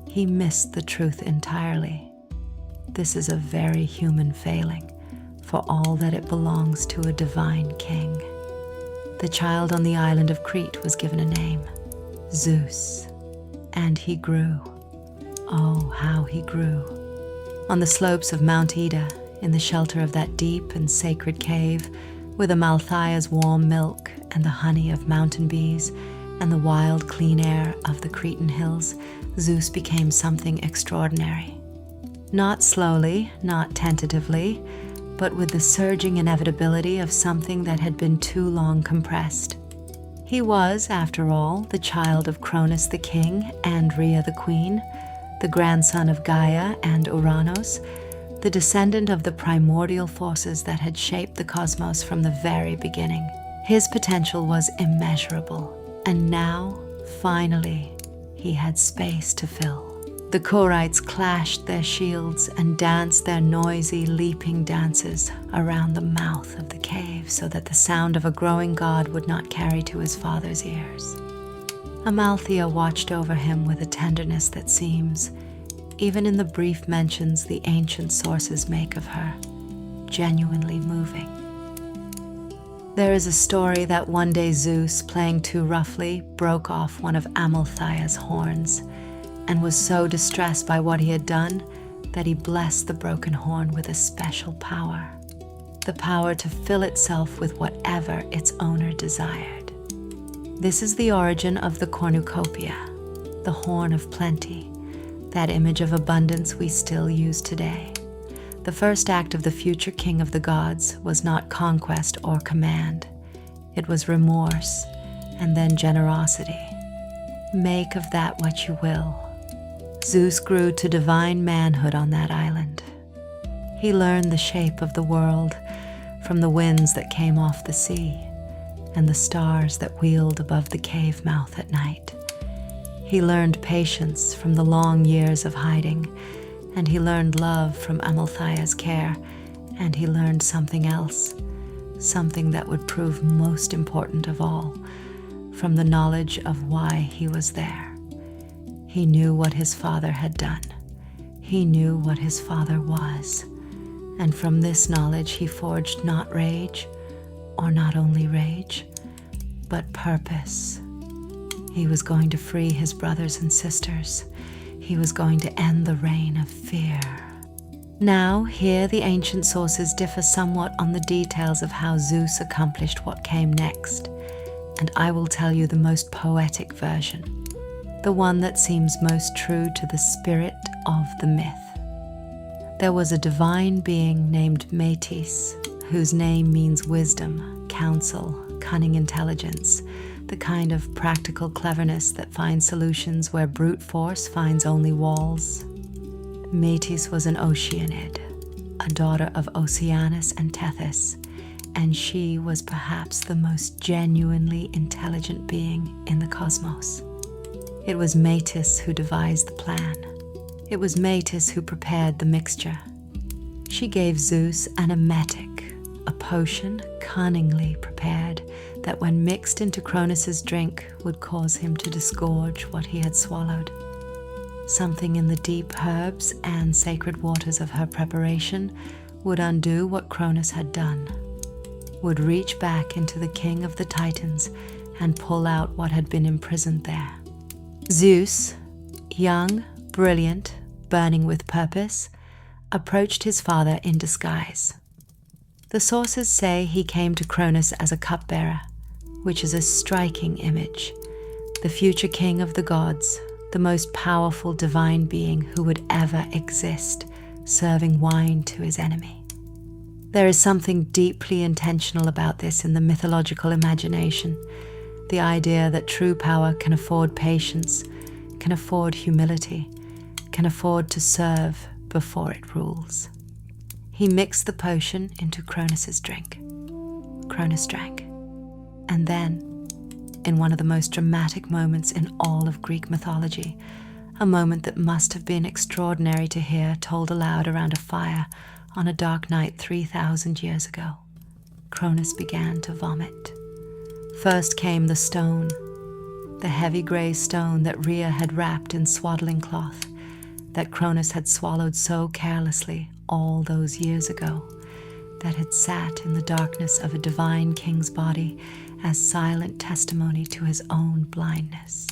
he missed the truth entirely. This is a very human failing, for all that it belongs to a divine king. The child on the island of Crete was given a name, Zeus, and he grew. Oh, how he grew. On the slopes of Mount Ida, in the shelter of that deep and sacred cave, with Amalthea's warm milk and the honey of mountain bees and the wild clean air of the Cretan hills, Zeus became something extraordinary. Not slowly, not tentatively, but with the surging inevitability of something that had been too long compressed. He was, after all, the child of Kronos the king and Rhea the queen, the grandson of Gaia and Uranus, the descendant of the primordial forces that had shaped the cosmos from the very beginning. His potential was immeasurable, and now, finally, he had space to fill. The Kurites clashed their shields and danced their noisy, leaping dances around the mouth of the cave so that the sound of a growing god would not carry to his father's ears. Amalthea watched over him with a tenderness that seems, even in the brief mentions the ancient sources make of her, genuinely moving. There is a story that one day Zeus, playing too roughly, broke off one of Amalthea's horns, and was so distressed by what he had done that he blessed the broken horn with a special power, the power to fill itself with whatever its owner desired. This is the origin of the cornucopia, the horn of plenty, that image of abundance we still use today. The first act of the future king of the gods was not conquest or command. It was remorse and then generosity. Make of that what you will. Zeus grew to divine manhood on that island. He learned the shape of the world from the winds that came off the sea and the stars that wheeled above the cave mouth at night. He learned patience from the long years of hiding, and he learned love from Amalthea's care, and he learned something else, something that would prove most important of all, from the knowledge of why he was there. He knew what his father had done. He knew what his father was. And from this knowledge he forged not rage, or not only rage, but purpose. He was going to free his brothers and sisters. He was going to end the reign of fear. Now, here the ancient sources differ somewhat on the details of how Zeus accomplished what came next, and I will tell you the most poetic version, the one that seems most true to the spirit of the myth. There was a divine being named Métis, whose name means wisdom, counsel, cunning intelligence, the kind of practical cleverness that finds solutions where brute force finds only walls. Métis was an Oceanid, a daughter of Oceanus and Tethys, and she was perhaps the most genuinely intelligent being in the cosmos. It was Metis who devised the plan. It was Metis who prepared the mixture. She gave Zeus an emetic, a potion cunningly prepared that when mixed into Kronos' drink would cause him to disgorge what he had swallowed. Something in the deep herbs and sacred waters of her preparation would undo what Kronos had done, would reach back into the king of the Titans and pull out what had been imprisoned there. Zeus, young, brilliant, burning with purpose, approached his father in disguise. The sources say he came to Kronos as a cupbearer, which is a striking image. The future king of the gods, the most powerful divine being who would ever exist, serving wine to his enemy. There is something deeply intentional about this in the mythological imagination, the idea that true power can afford patience, can afford humility, can afford to serve before it rules. He mixed the potion into Kronos' drink. Kronos drank. And then, in one of the most dramatic moments in all of Greek mythology, a moment that must have been extraordinary to hear told aloud around a fire on a dark night 3,000 years ago, Kronos began to vomit. First came the stone, the heavy grey stone that Rhea had wrapped in swaddling cloth, that Kronos had swallowed so carelessly all those years ago, that had sat in the darkness of a divine king's body as silent testimony to his own blindness.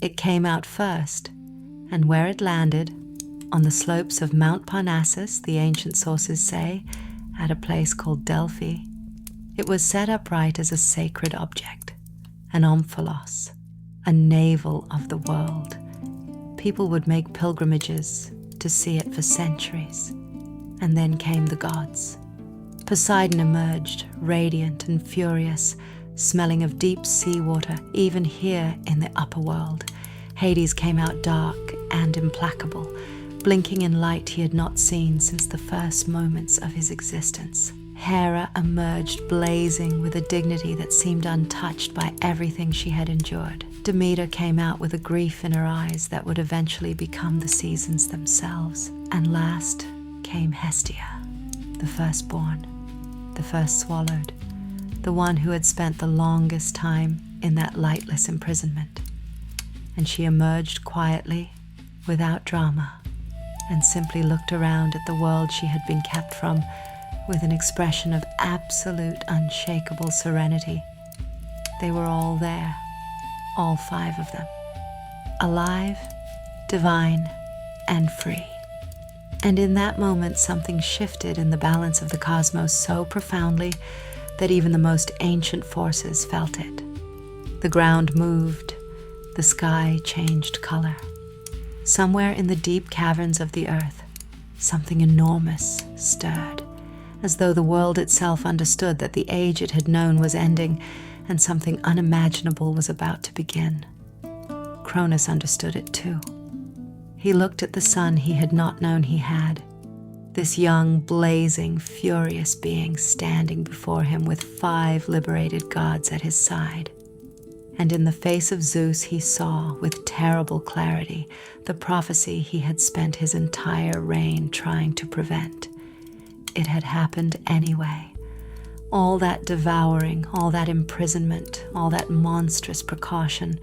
It came out first, and where it landed, on the slopes of Mount Parnassus, the ancient sources say, at a place called Delphi, it was set upright as a sacred object, an omphalos, a navel of the world. People would make pilgrimages to see it for centuries. And then came the gods. Poseidon emerged, radiant and furious, smelling of deep seawater, even here in the upper world. Hades came out dark and implacable, blinking in light he had not seen since the first moments of his existence. Hera emerged blazing with a dignity that seemed untouched by everything she had endured. Demeter came out with a grief in her eyes that would eventually become the seasons themselves. And last came Hestia, the firstborn, the first swallowed, the one who had spent the longest time in that lightless imprisonment. And she emerged quietly, without drama, and simply looked around at the world she had been kept from with an expression of absolute, unshakable serenity. They were all there, all 5 of them, alive, divine, and free. And in that moment, something shifted in the balance of the cosmos so profoundly that even the most ancient forces felt it. The ground moved, the sky changed color. Somewhere in the deep caverns of the earth, something enormous stirred, as though the world itself understood that the age it had known was ending and something unimaginable was about to begin. Kronos understood it too. He looked at the son he had not known he had, this young, blazing, furious being standing before him with 5 liberated gods at his side. And in the face of Zeus he saw, with terrible clarity, the prophecy he had spent his entire reign trying to prevent. It had happened anyway. All that devouring, all that imprisonment, all that monstrous precaution,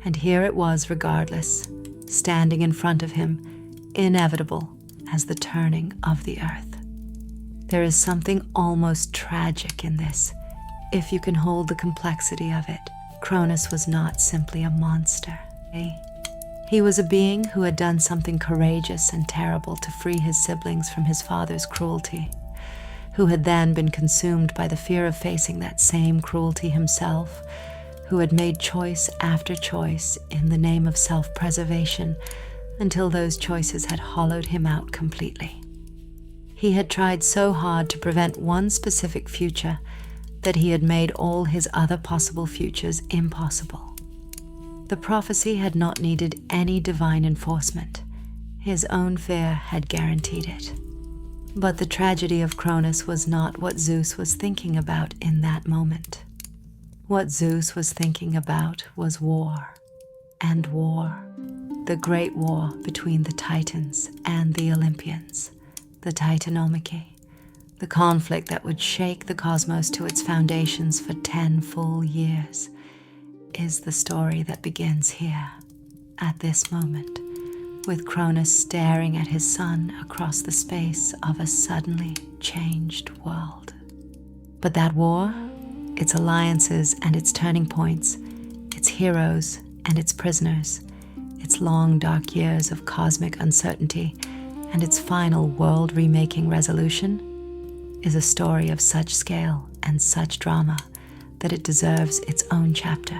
and here it was regardless, standing in front of him, inevitable as the turning of the earth. There is something almost tragic in this, if you can hold the complexity of it. Kronos was not simply a monster. He was a being who had done something courageous and terrible to free his siblings from his father's cruelty, who had then been consumed by the fear of facing that same cruelty himself, who had made choice after choice in the name of self-preservation until those choices had hollowed him out completely. He had tried so hard to prevent one specific future that he had made all his other possible futures impossible. The prophecy had not needed any divine enforcement. His own fear had guaranteed it. But the tragedy of Kronos was not what Zeus was thinking about in that moment. What Zeus was thinking about was war. And war. The great war between the Titans and the Olympians. The Titanomachy. The conflict that would shake the cosmos to its foundations for 10 full years is the story that begins here, at this moment, with Kronos staring at his son across the space of a suddenly changed world. But that war, its alliances and its turning points, its heroes and its prisoners, its long dark years of cosmic uncertainty, and its final world-remaking resolution, is a story of such scale and such drama that it deserves its own chapter,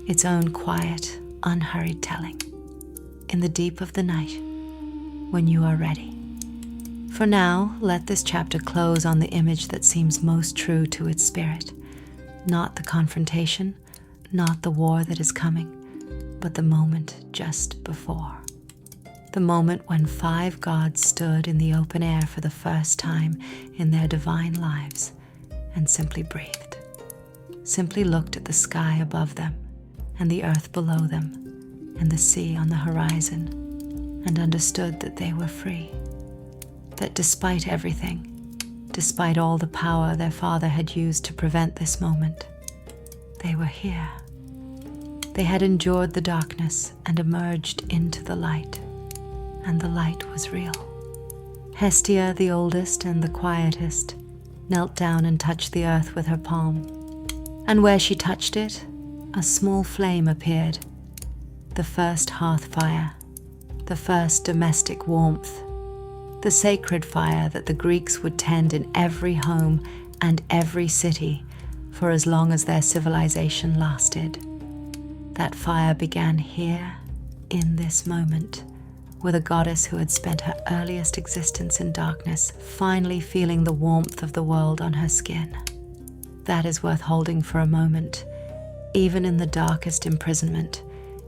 its own quiet, unhurried telling, in the deep of the night, when you are ready. For now, let this chapter close on the image that seems most true to its spirit, not the confrontation, not the war that is coming, but the moment just before. The moment when 5 gods stood in the open air for the first time in their divine lives and simply breathed, simply looked at the sky above them and the earth below them and the sea on the horizon, and understood that they were free, that despite everything, despite all the power their father had used to prevent this moment, they were here. They had endured the darkness and emerged into the light. And the light was real. Hestia, the oldest and the quietest, knelt down and touched the earth with her palm. And where she touched it, a small flame appeared. The first hearth fire, the first domestic warmth, the sacred fire that the Greeks would tend in every home and every city for as long as their civilization lasted. That fire began here, in this moment, with a goddess who had spent her earliest existence in darkness, finally feeling the warmth of the world on her skin. That is worth holding for a moment. Even in the darkest imprisonment,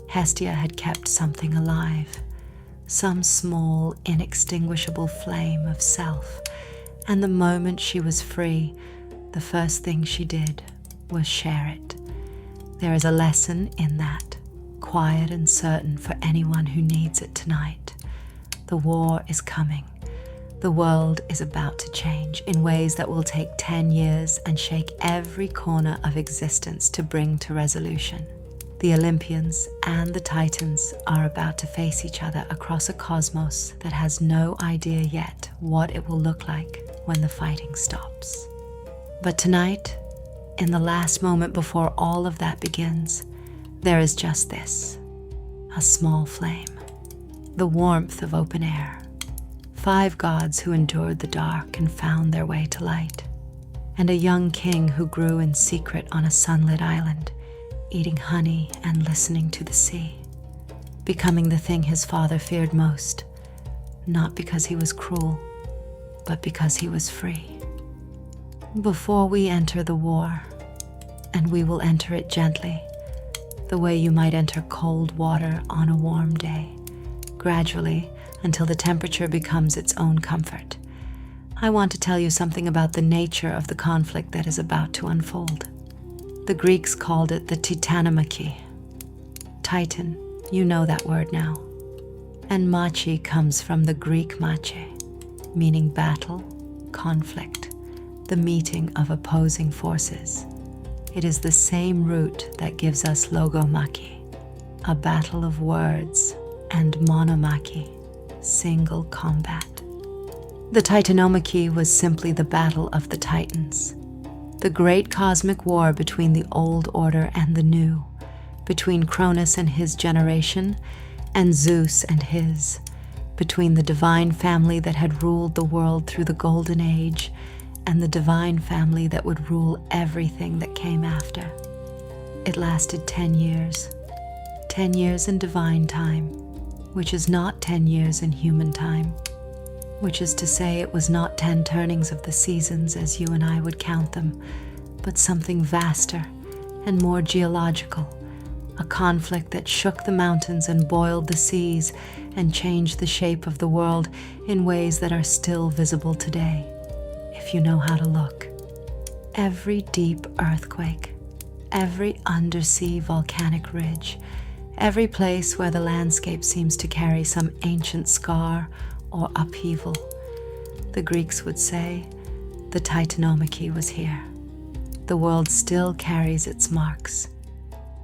Hestia had kept something alive, some small, inextinguishable flame of self, and the moment she was free, the first thing she did was share it. There is a lesson in that, quiet and certain for anyone who needs it tonight. The war is coming. The world is about to change in ways that will take 10 years and shake every corner of existence to bring to resolution. The Olympians and the Titans are about to face each other across a cosmos that has no idea yet what it will look like when the fighting stops. But tonight, in the last moment before all of that begins, there is just this, a small flame, the warmth of open air, 5 gods who endured the dark and found their way to light, and a young king who grew in secret on a sunlit island, eating honey and listening to the sea, becoming the thing his father feared most, not because he was cruel, but because he was free. Before we enter the war, and we will enter it gently, the way you might enter cold water on a warm day, gradually until the temperature becomes its own comfort, I want to tell you something about the nature of the conflict that is about to unfold. The Greeks called it the Titanomachy. Titan, you know that word now. And machi comes from the Greek mache, meaning battle, conflict, the meeting of opposing forces. It is the same root that gives us logomachy, a battle of words, and monomachy, single combat. The Titanomachy was simply the battle of the Titans, the great cosmic war between the old order and the new, between Kronos and his generation, and Zeus and his, between the divine family that had ruled the world through the Golden Age and the divine family that would rule everything that came after. It lasted 10 years. 10 years in divine time, which is not 10 years in human time, which is to say it was not 10 turnings of the seasons as you and I would count them, but something vaster and more geological, a conflict that shook the mountains and boiled the seas and changed the shape of the world in ways that are still visible today, if you know how to look. Every deep earthquake, every undersea volcanic ridge, every place where the landscape seems to carry some ancient scar or upheaval. The Greeks would say, the Titanomachy was here. The world still carries its marks.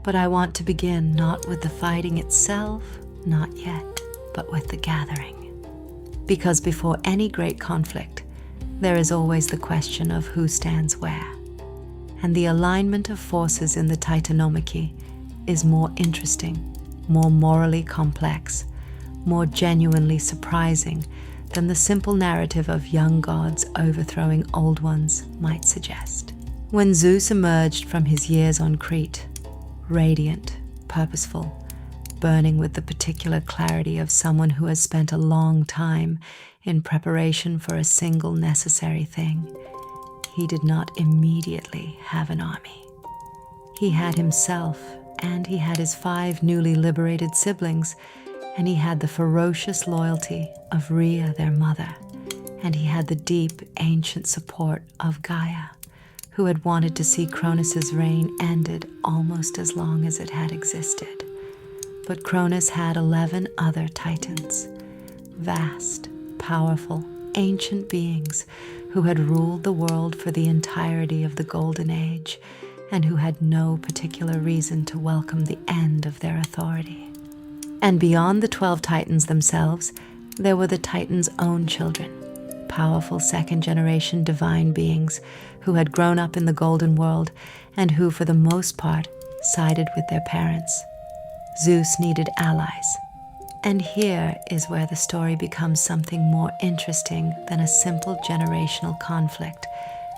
But I want to begin not with the fighting itself, not yet, but with the gathering. Because before any great conflict, there is always the question of who stands where. And the alignment of forces in the Titanomachy is more interesting, more morally complex, more genuinely surprising than the simple narrative of young gods overthrowing old ones might suggest. When Zeus emerged from his years on Crete, radiant, purposeful, burning with the particular clarity of someone who has spent a long time in preparation for a single necessary thing, he did not immediately have an army. He had himself, and he had his 5 newly liberated siblings, and he had the ferocious loyalty of Rhea, their mother, and he had the deep, ancient support of Gaia, who had wanted to see Kronos' reign ended almost as long as it had existed. But Kronos had 11 other titans, vast, powerful, ancient beings who had ruled the world for the entirety of the Golden Age and who had no particular reason to welcome the end of their authority. And beyond the 12 titans themselves, there were the titans' own children, powerful second-generation divine beings who had grown up in the golden world and who, for the most part, sided with their parents. Zeus needed allies. And here is where the story becomes something more interesting than a simple generational conflict,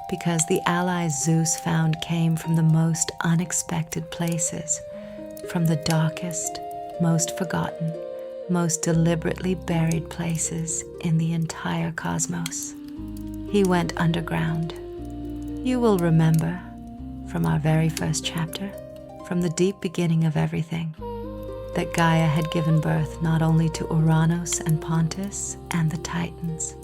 because the allies Zeus found came from the most unexpected places, from the darkest, most forgotten, most deliberately buried places in the entire cosmos. He went underground. You will remember, from our very first chapter, from the deep beginning of everything, that Gaia had given birth not only to Uranus and Pontus and the Titans.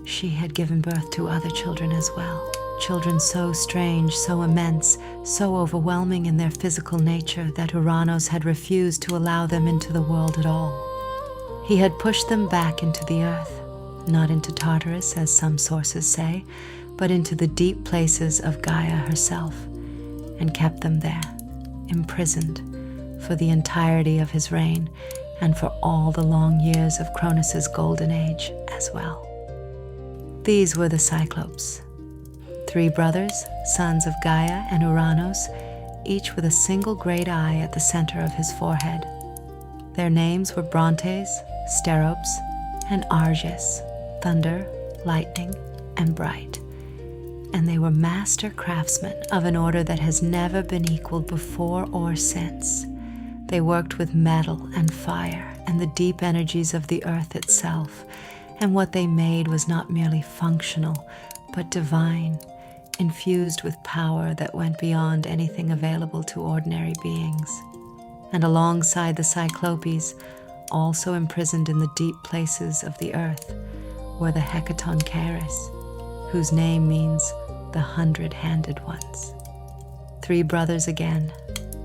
She had given birth to other children as well, children so strange, so immense, so overwhelming in their physical nature that Uranus had refused to allow them into the world at all. He had pushed them back into the earth, not into Tartarus, as some sources say, but into the deep places of Gaia herself, and kept them there, imprisoned, for the entirety of his reign and for all the long years of Kronos' golden age as well. These were the Cyclopes, 3 brothers, sons of Gaia and Uranus, each with a single great eye at the center of his forehead. Their names were Brontes, Steropes, and Argus, thunder, lightning, and bright. And they were master craftsmen of an order that has never been equaled before or since. They worked with metal and fire and the deep energies of the earth itself, and what they made was not merely functional, but divine, infused with power that went beyond anything available to ordinary beings. And alongside the Cyclopes, also imprisoned in the deep places of the earth, were the Hecatoncheires, whose name means the 100-handed ones. 3 brothers again,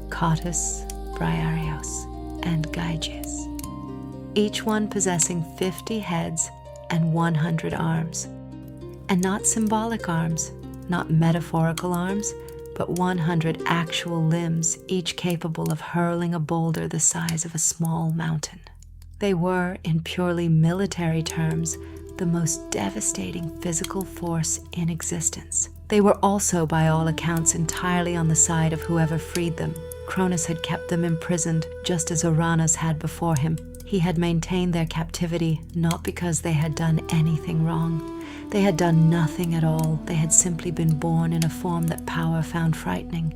Cottus, Briareos, and Gyges, each one possessing 50 heads and 100 arms, and not symbolic arms, not metaphorical arms, but 100 actual limbs, each capable of hurling a boulder the size of a small mountain. They were, in purely military terms, the most devastating physical force in existence. They were also, by all accounts, entirely on the side of whoever freed them. Kronos had kept them imprisoned, just as Uranus had before him. He had maintained their captivity, not because they had done anything wrong. They had done nothing at all. They had simply been born in a form that power found frightening,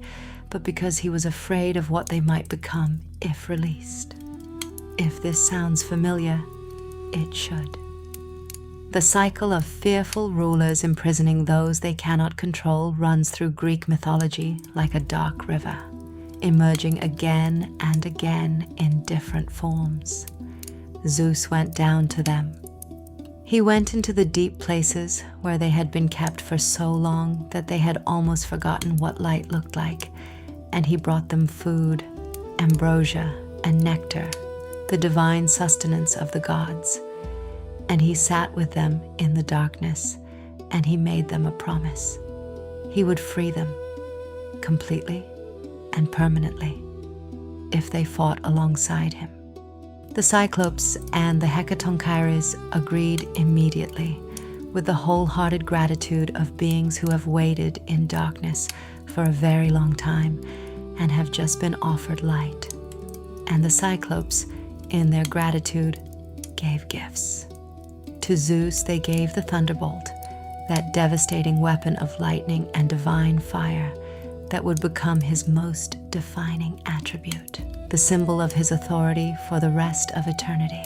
but because he was afraid of what they might become if released. If this sounds familiar, it should. The cycle of fearful rulers imprisoning those they cannot control runs through Greek mythology like a dark river. emerging again and again in different forms. Zeus went down to them. He went into the deep places where they had been kept for so long that they had almost forgotten what light looked like, and he brought them food, ambrosia, and nectar, the divine sustenance of the gods. And he sat with them in the darkness, and he made them a promise. He would free them completely and permanently if they fought alongside him. The Cyclops and the Hecatonchires agreed immediately, with the wholehearted gratitude of beings who have waited in darkness for a very long time and have just been offered light. And the Cyclops, in their gratitude, gave gifts. To Zeus they gave the thunderbolt, that devastating weapon of lightning and divine fire that would become his most defining attribute, the symbol of his authority for the rest of eternity.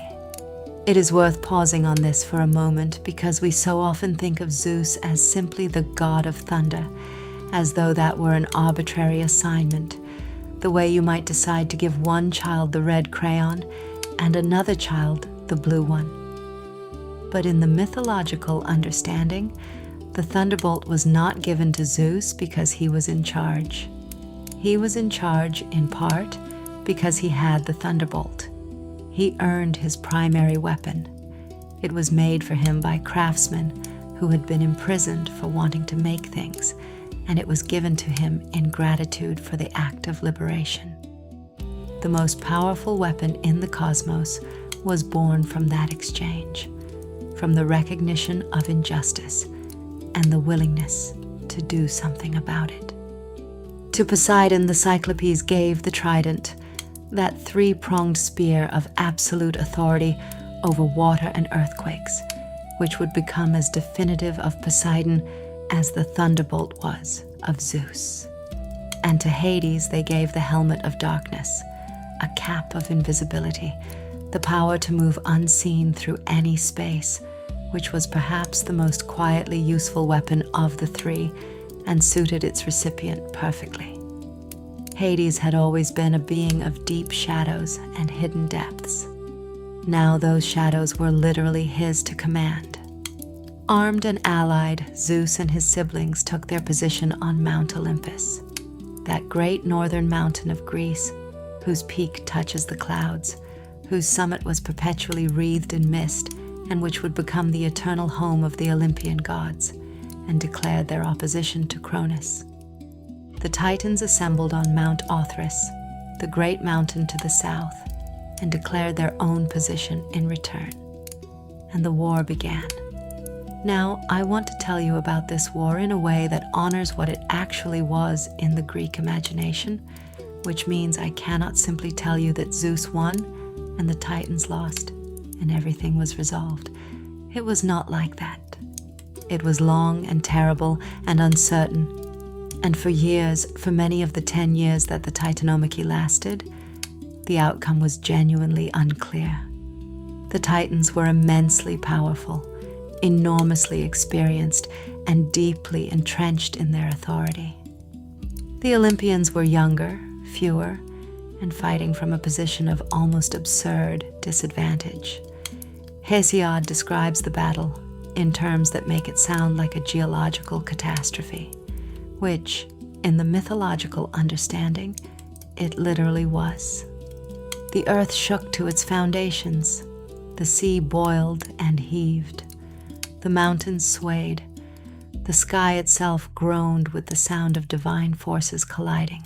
It is worth pausing on this for a moment because we so often think of Zeus as simply the god of thunder, as though that were an arbitrary assignment, the way you might decide to give one child the red crayon and another child the blue one. But in the mythological understanding, the thunderbolt was not given to Zeus because he was in charge. He was in charge in part because he had the thunderbolt. He earned his primary weapon. It was made for him by craftsmen who had been imprisoned for wanting to make things, and it was given to him in gratitude for the act of liberation. The most powerful weapon in the cosmos was born from that exchange, from the recognition of injustice and the willingness to do something about it. To Poseidon, the Cyclopes gave the trident, that three-pronged spear of absolute authority over water and earthquakes, which would become as definitive of Poseidon as the thunderbolt was of Zeus. And to Hades they gave the helmet of darkness, a cap of invisibility, the power to move unseen through any space, which was perhaps the most quietly useful weapon of the three and suited its recipient perfectly. Hades had always been a being of deep shadows and hidden depths. Now those shadows were literally his to command. Armed and allied, Zeus and his siblings took their position on Mount Olympus, that great northern mountain of Greece, whose peak touches the clouds, whose summit was perpetually wreathed in mist, and which would become the eternal home of the Olympian gods, and declared their opposition to Kronos. The Titans assembled on Mount Othrys, the great mountain to the south, and declared their own position in return. And the war began. Now, I want to tell you about this war in a way that honors what it actually was in the Greek imagination, which means I cannot simply tell you that Zeus won and the Titans lost, and everything was resolved. It was not like that. It was long and terrible and uncertain, and for years, for many of the 10 years that the Titanomachy lasted, the outcome was genuinely unclear. The Titans were immensely powerful, enormously experienced, and deeply entrenched in their authority. The Olympians were younger, fewer, and fighting from a position of almost absurd disadvantage. Hesiod describes the battle in terms that make it sound like a geological catastrophe, which, in the mythological understanding, it literally was. The earth shook to its foundations, the sea boiled and heaved, the mountains swayed, the sky itself groaned with the sound of divine forces colliding.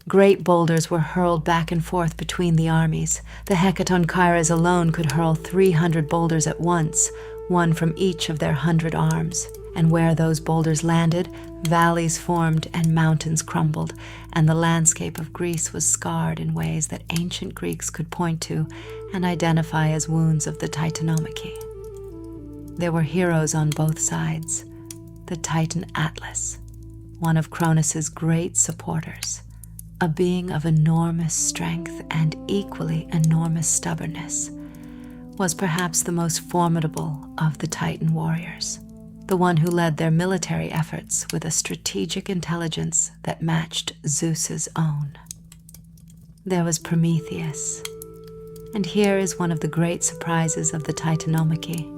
Great boulders were hurled back and forth between the armies. The Hecatonchires alone could hurl 300 boulders at once, one from each of their 100 arms. And where those boulders landed, valleys formed and mountains crumbled, and the landscape of Greece was scarred in ways that ancient Greeks could point to and identify as wounds of the Titanomachy. There were heroes on both sides. The Titan Atlas, one of Kronos' great supporters, a being of enormous strength and equally enormous stubbornness, was perhaps the most formidable of the Titan warriors, the one who led their military efforts with a strategic intelligence that matched Zeus's own. there was Prometheus. And here is one of the great surprises of the Titanomachy,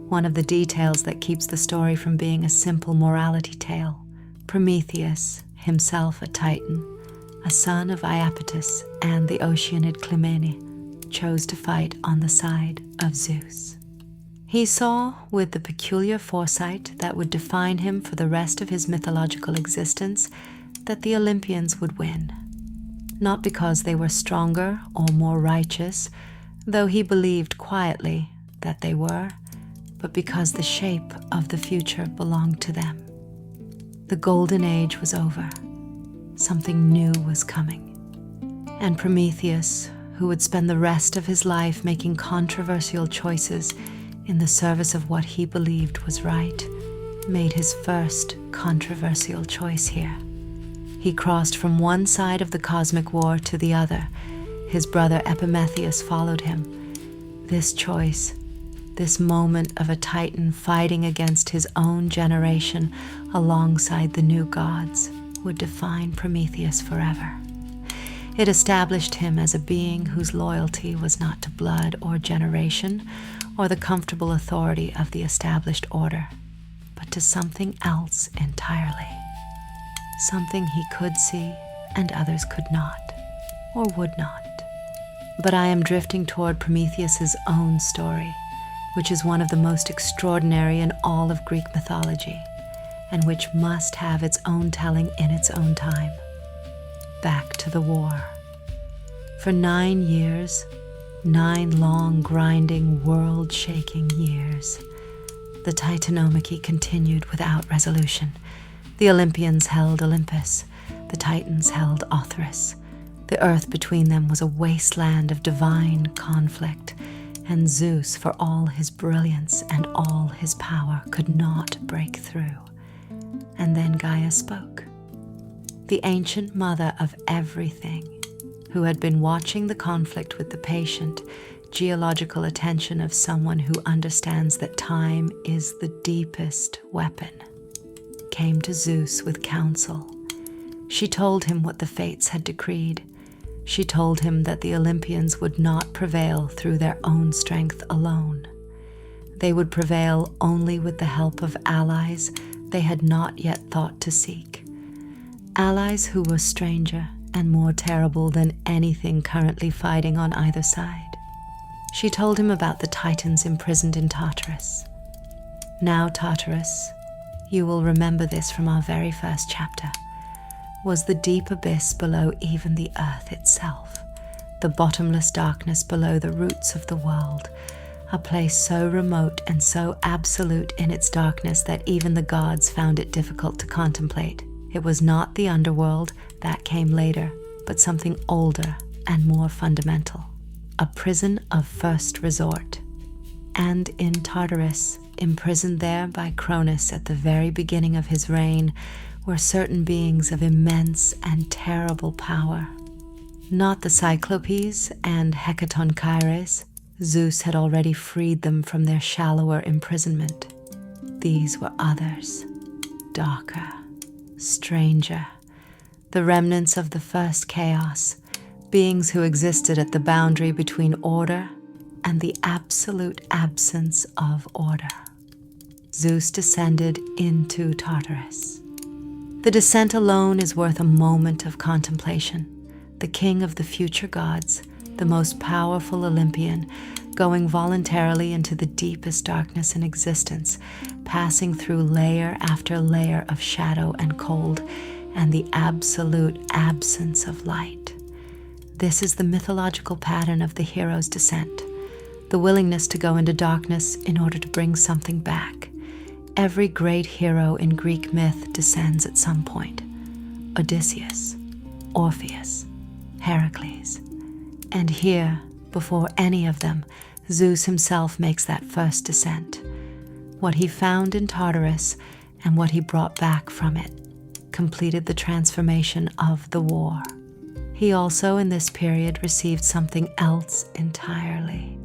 one of the details that keeps the story from being a simple morality tale. Prometheus, himself a Titan, a son of Iapetus and the Oceanid Clymene, chose to fight on the side of Zeus. He saw, with the peculiar foresight that would define him for the rest of his mythological existence, that the Olympians would win. Not because they were stronger or more righteous, though he believed quietly that they were, but because the shape of the future belonged to them. The golden age was over. Something new was coming. And Prometheus, who would spend the rest of his life making controversial choices in the service of what he believed was right, made his first controversial choice here. He crossed from one side of the cosmic war to the other. His brother Epimetheus followed him. This choice, this moment of a Titan fighting against his own generation alongside the new gods, would define Prometheus forever. It established him as a being whose loyalty was not to blood or generation or the comfortable authority of the established order, but to something else entirely. Something he could see and others could not, or would not. But I am drifting toward Prometheus's own story, which is one of the most extraordinary in all of Greek mythology, and which must have its own telling in its own time. Back to the war. For 9 years, 9 long, grinding, world-shaking years, the Titanomachy continued without resolution. The Olympians held Olympus, the Titans held Othrys. The earth between them was a wasteland of divine conflict, and Zeus, for all his brilliance and all his power, could not break through. And then Gaia spoke. The ancient mother of everything, who had been watching the conflict with the patient, geological attention of someone who understands that time is the deepest weapon, came to Zeus with counsel. She told him what the fates had decreed. She told him that the Olympians would not prevail through their own strength alone. They would prevail only with the help of allies they had not yet thought to seek. Allies who were stranger and more terrible than anything currently fighting on either side. She told him about the Titans imprisoned in Tartarus. Now Tartarus, you will remember this from our very first chapter, was the deep abyss below even the earth itself, the bottomless darkness below the roots of the world, a place so remote and so absolute in its darkness that even the gods found it difficult to contemplate. It was not the underworld, that came later, but something older and more fundamental, a prison of first resort. And in Tartarus, imprisoned there by Kronos at the very beginning of his reign, were certain beings of immense and terrible power. Not the Cyclopes and Hecatonchires. Zeus had already freed them from their shallower imprisonment. These were others, darker, stranger, the remnants of the first chaos, beings who existed at the boundary between order and the absolute absence of order. Zeus descended into Tartarus. The descent alone is worth a moment of contemplation. The king of the future gods, the most powerful Olympian, going voluntarily into the deepest darkness in existence, passing through layer after layer of shadow and cold, and the absolute absence of light. This is the mythological pattern of the hero's descent, the willingness to go into darkness in order to bring something back. Every great hero in Greek myth descends at some point. Odysseus, Orpheus, Heracles. And here, before any of them, Zeus himself makes that first descent. What he found in Tartarus and what he brought back from it completed the transformation of the war. He also, in this period, received something else entirely.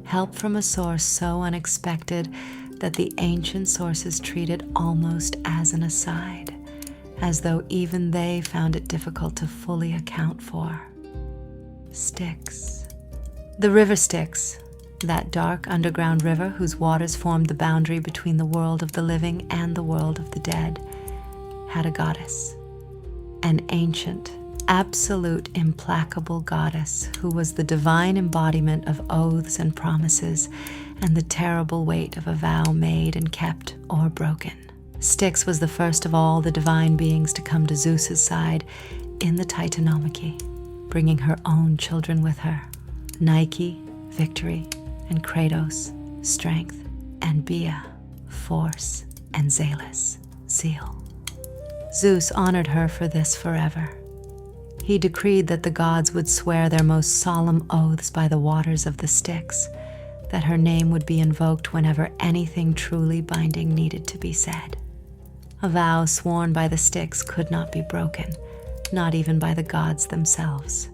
Help from a source so unexpected that the ancient sources treat it almost as an aside, as though even they found it difficult to fully account for. Styx. The river Styx, that dark underground river whose waters formed the boundary between the world of the living and the world of the dead, had a goddess. An ancient, absolute, implacable goddess who was the divine embodiment of oaths and promises and the terrible weight of a vow made and kept or broken. Styx was the first of all the divine beings to come to Zeus's side in the Titanomachy, bringing her own children with her: Nike, victory, and Kratos, strength, and Bia, force, and Zalus, zeal. Zeus honored her for this forever. He decreed that the gods would swear their most solemn oaths by the waters of the Styx, that her name would be invoked whenever anything truly binding needed to be said. A vow sworn by the Styx could not be broken, not even by the gods themselves.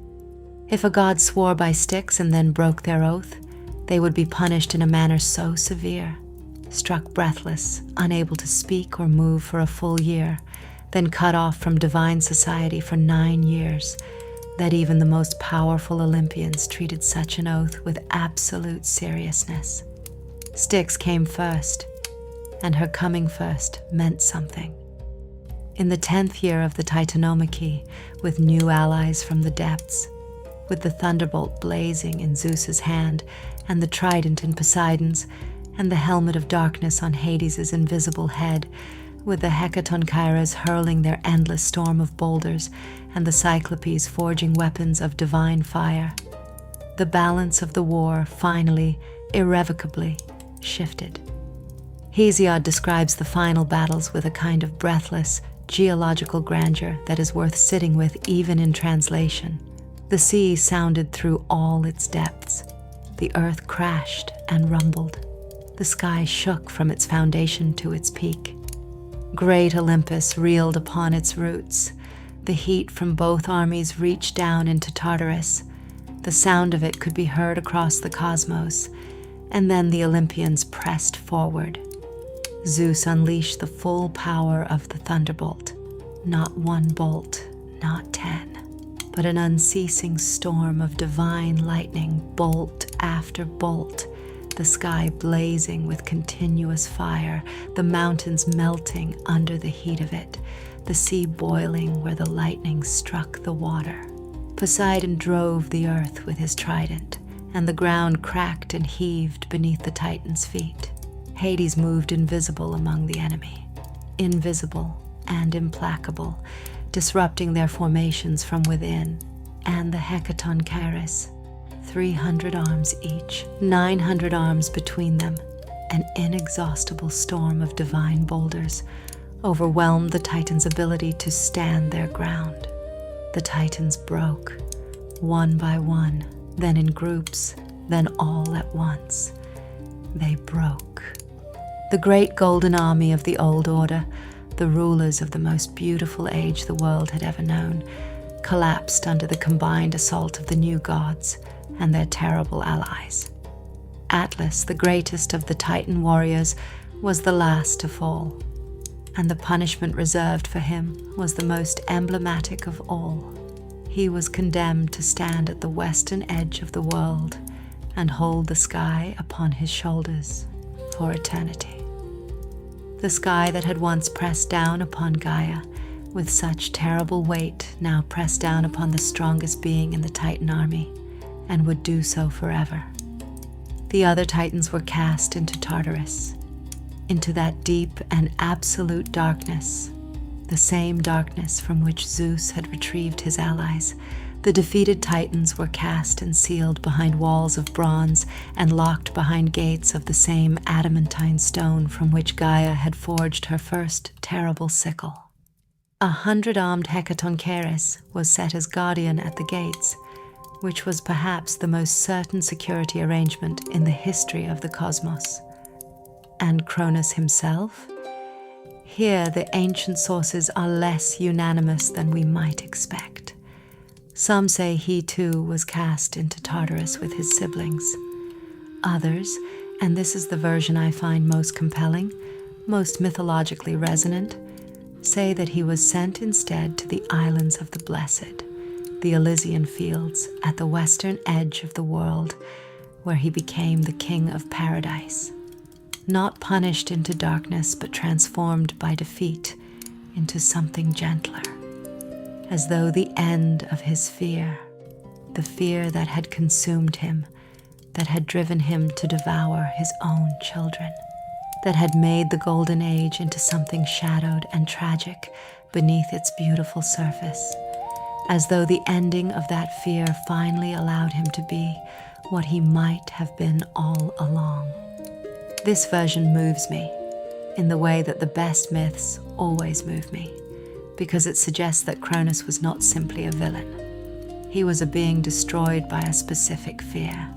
If a god swore by Styx and then broke their oath, they would be punished in a manner so severe, struck breathless, unable to speak or move for a full year, then cut off from divine society for 9 years, that even the most powerful Olympians treated such an oath with absolute seriousness. Styx came first, and her coming first meant something. In the 10th year of the Titanomachy, with new allies from the depths, with the thunderbolt blazing in Zeus's hand, and the trident in Poseidon's, and the helmet of darkness on Hades' invisible head, with the Hecatonchires hurling their endless storm of boulders, and the Cyclopes forging weapons of divine fire, the balance of the war finally, irrevocably, shifted. Hesiod describes the final battles with a kind of breathless, geological grandeur that is worth sitting with even in translation. The sea sounded through all its depths. The earth crashed and rumbled. The sky shook from its foundation to its peak. Great Olympus reeled upon its roots. The heat from both armies reached down into Tartarus. The sound of it could be heard across the cosmos. And then the Olympians pressed forward. Zeus unleashed the full power of the thunderbolt. Not one bolt, not 10, but an unceasing storm of divine lightning, bolt after bolt, the sky blazing with continuous fire, the mountains melting under the heat of it, the sea boiling where the lightning struck the water. Poseidon drove the earth with his trident, and the ground cracked and heaved beneath the Titan's feet. Hades moved invisible among the enemy, invisible and implacable, disrupting their formations from within, and the Hecatonchires, 300 arms each, 900 arms between them, an inexhaustible storm of divine boulders, overwhelmed the Titans' ability to stand their ground. The Titans broke, one by one, then in groups, then all at once. They broke. The great golden army of the old order, the rulers of the most beautiful age the world had ever known, collapsed under the combined assault of the new gods and their terrible allies. Atlas, the greatest of the Titan warriors, was the last to fall, and the punishment reserved for him was the most emblematic of all. He was condemned to stand at the western edge of the world and hold the sky upon his shoulders for eternity. The sky that had once pressed down upon Gaia with such terrible weight now pressed down upon the strongest being in the Titan army, and would do so forever. The other Titans were cast into Tartarus, into that deep and absolute darkness, the same darkness from which Zeus had retrieved his allies. The defeated Titans were cast and sealed behind walls of bronze and locked behind gates of the same adamantine stone from which Gaia had forged her first terrible sickle. 100-armed Hecatonchires was set as guardian at the gates, which was perhaps the most certain security arrangement in the history of the cosmos. And Kronos himself? Here the ancient sources are less unanimous than we might expect. Some say he too was cast into Tartarus with his siblings. Others, and this is the version I find most compelling, most mythologically resonant, say that he was sent instead to the islands of the blessed, the Elysian fields at the western edge of the world, where he became the king of paradise, not punished into darkness but transformed by defeat into something gentler, as though the end of his fear, the fear that had consumed him, that had driven him to devour his own children, that had made the golden age into something shadowed and tragic beneath its beautiful surface, as though the ending of that fear finally allowed him to be what he might have been all along. This version moves me in the way that the best myths always move me, because it suggests that Kronos was not simply a villain. He was a being destroyed by a specific fear.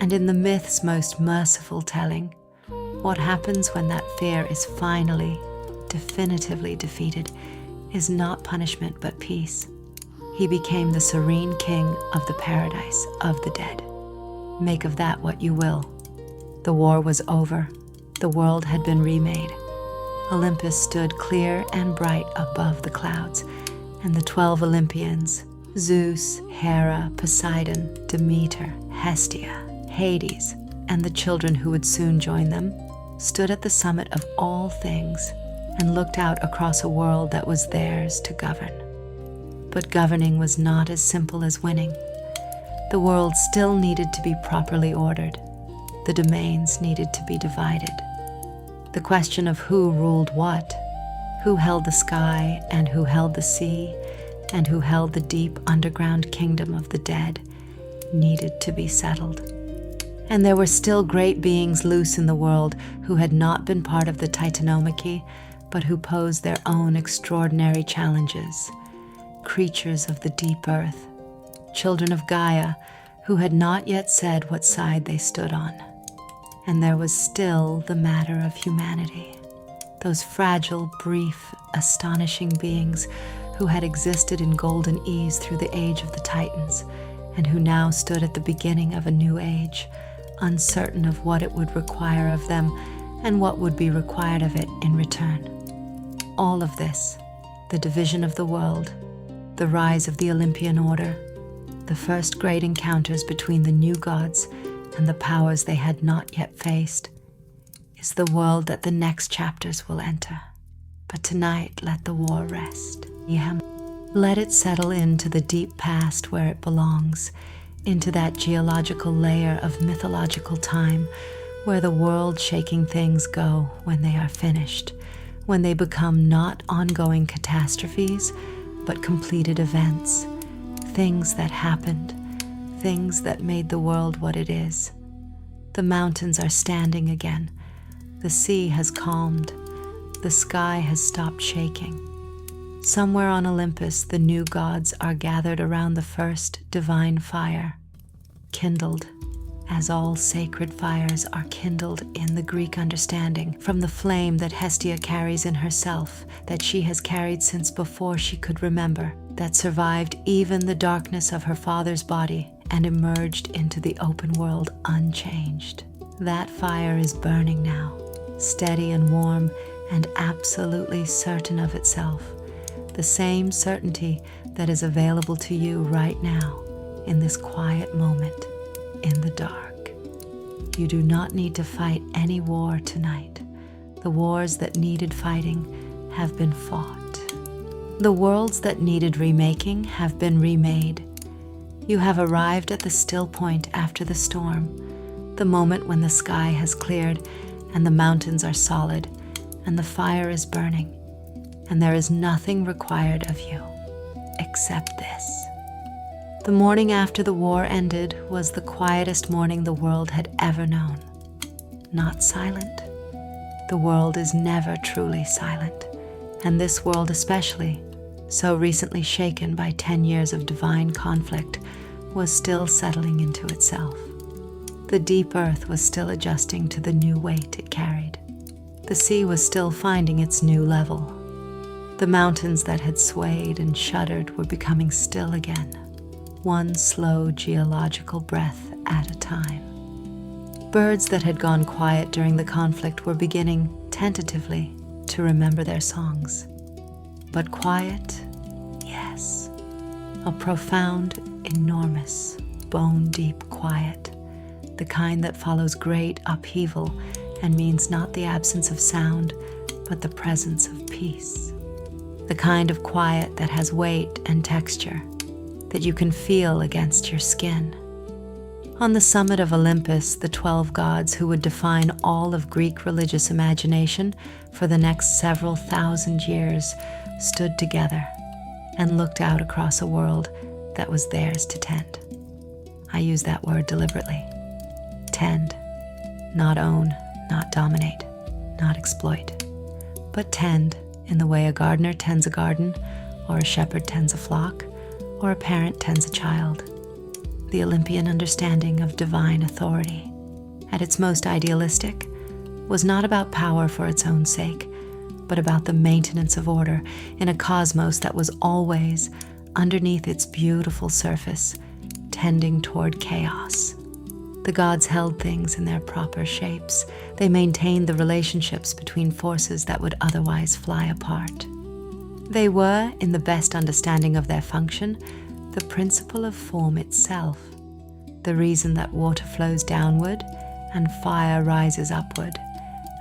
And in the myth's most merciful telling, what happens when that fear is finally, definitively defeated is not punishment but peace. He became the serene king of the paradise of the dead. Make of that what you will. The war was over. The world had been remade. Olympus stood clear and bright above the clouds, and the 12 Olympians, Zeus, Hera, Poseidon, Demeter, Hestia, Hades, and the children who would soon join them, stood at the summit of all things and looked out across a world that was theirs to govern. But governing was not as simple as winning. The world still needed to be properly ordered. The domains needed to be divided. The question of who ruled what, who held the sky and who held the sea, and who held the deep underground kingdom of the dead, needed to be settled. And there were still great beings loose in the world who had not been part of the Titanomachy, but who posed their own extraordinary challenges. Creatures of the deep earth, children of Gaia, who had not yet said what side they stood on. And there was still the matter of humanity, those fragile, brief, astonishing beings who had existed in golden ease through the age of the Titans, and who now stood at the beginning of a new age, uncertain of what it would require of them and what would be required of it in return. All of this, the division of the world, the rise of the Olympian order, the first great encounters between the new gods and the powers they had not yet faced, is the world that the next chapters will enter. But tonight, let the war rest. Let it settle into the deep past where it belongs, into that geological layer of mythological time where the world-shaking things go when they are finished, when they become not ongoing catastrophes, but completed events, things that happened, things that made the world what it is. The mountains are standing again. The sea has calmed. The sky has stopped shaking. Somewhere on Olympus, the new gods are gathered around the first divine fire, kindled, as all sacred fires are kindled in the Greek understanding, from the flame that Hestia carries in herself, that she has carried since before she could remember, that survived even the darkness of her father's body and emerged into the open world unchanged. That fire is burning now, steady and warm and absolutely certain of itself, the same certainty that is available to you right now in this quiet moment in the dark. You do not need to fight any war tonight. The wars that needed fighting have been fought. The worlds that needed remaking have been remade. You have arrived at the still point after the storm, the moment when the sky has cleared and the mountains are solid and the fire is burning, and there is nothing required of you except this. The morning after the war ended was the quietest morning the world had ever known. Not silent. The world is never truly silent, and this world especially, so recently shaken by 10 years of divine conflict, was still settling into itself. The deep earth was still adjusting to the new weight it carried. The sea was still finding its new level. The mountains that had swayed and shuddered were becoming still again, one slow geological breath at a time. Birds that had gone quiet during the conflict were beginning, tentatively, to remember their songs. But quiet, yes. a profound, enormous, bone-deep quiet, the kind that follows great upheaval and means not the absence of sound, but the presence of peace. The kind of quiet that has weight and texture, that you can feel against your skin. On the summit of Olympus, the 12 gods who would define all of Greek religious imagination for the next several thousand years stood together and looked out across a world that was theirs to tend. I use that word deliberately. Tend, not own, not dominate, not exploit, but tend in the way a gardener tends a garden, or a shepherd tends a flock, or a parent tends a child. The Olympian understanding of divine authority, at its most idealistic, was not about power for its own sake, but about the maintenance of order in a cosmos that was always, underneath its beautiful surface, tending toward chaos. The gods held things in their proper shapes. They maintained the relationships between forces that would otherwise fly apart. They were, in the best understanding of their function, the principle of form itself, the reason that water flows downward and fire rises upward,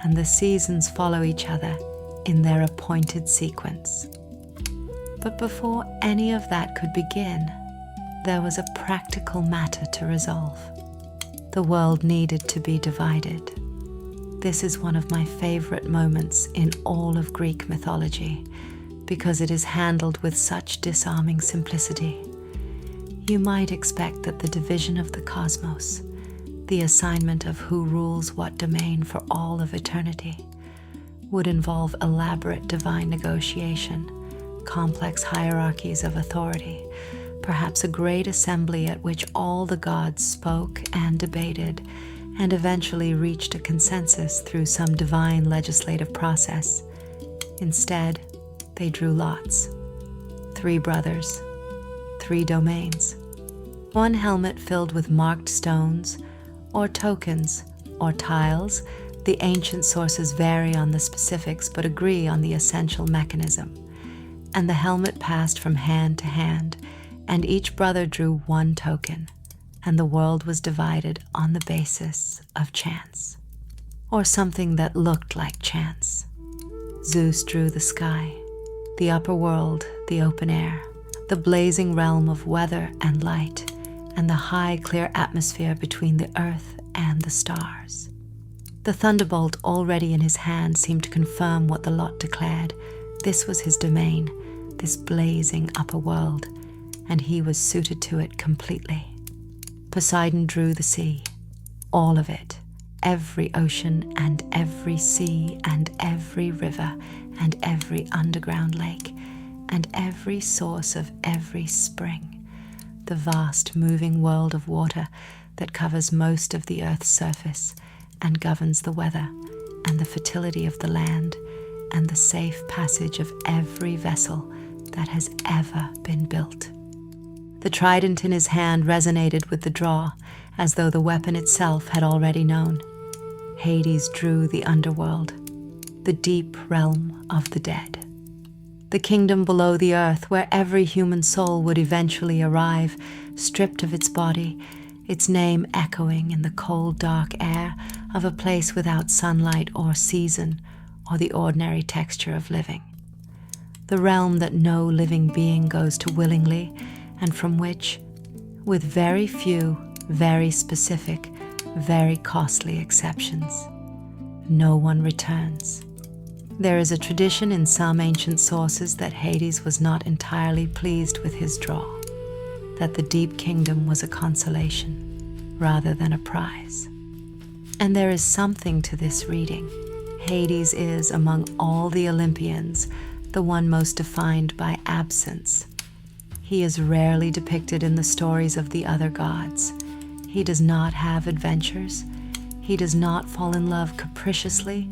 and the seasons follow each other in their appointed sequence. But before any of that could begin, there was a practical matter to resolve. The world needed to be divided. This is one of my favorite moments in all of Greek mythology, because it is handled with such disarming simplicity. You might expect that the division of the cosmos, the assignment of who rules what domain for all of eternity, would involve elaborate divine negotiation, complex hierarchies of authority, perhaps a great assembly at which all the gods spoke and debated, and eventually reached a consensus through some divine legislative process. Instead, they drew lots. 3 brothers, 3 domains. 1 helmet filled with marked stones, or tokens, or tiles. The ancient sources vary on the specifics but agree on the essential mechanism. And the helmet passed from hand to hand, and each brother drew 1 token, and the world was divided on the basis of chance, or something that looked like chance. Zeus drew the sky, the upper world, the open air, the blazing realm of weather and light, and the high, clear atmosphere between the earth and the stars. The thunderbolt already in his hand seemed to confirm what the lot declared. This was his domain, this blazing upper world, and he was suited to it completely. Poseidon drew the sea, all of it, every ocean and every sea and every river and every underground lake and every source of every spring, the vast moving world of water that covers most of the earth's surface and governs the weather and the fertility of the land and the safe passage of every vessel that has ever been built. The trident in his hand resonated with the draw, as though the weapon itself had already known. Hades drew the underworld, the deep realm of the dead. The kingdom below the earth, where every human soul would eventually arrive, stripped of its body, its name echoing in the cold, dark air of a place without sunlight or season or the ordinary texture of living. The realm that no living being goes to willingly, and from which, with very few, very specific, very costly exceptions, no one returns. There is a tradition in some ancient sources that Hades was not entirely pleased with his draw, that the deep kingdom was a consolation rather than a prize. And there is something to this reading. Hades is, among all the Olympians, the one most defined by absence. He is rarely depicted in the stories of the other gods. He does not have adventures. He does not fall in love capriciously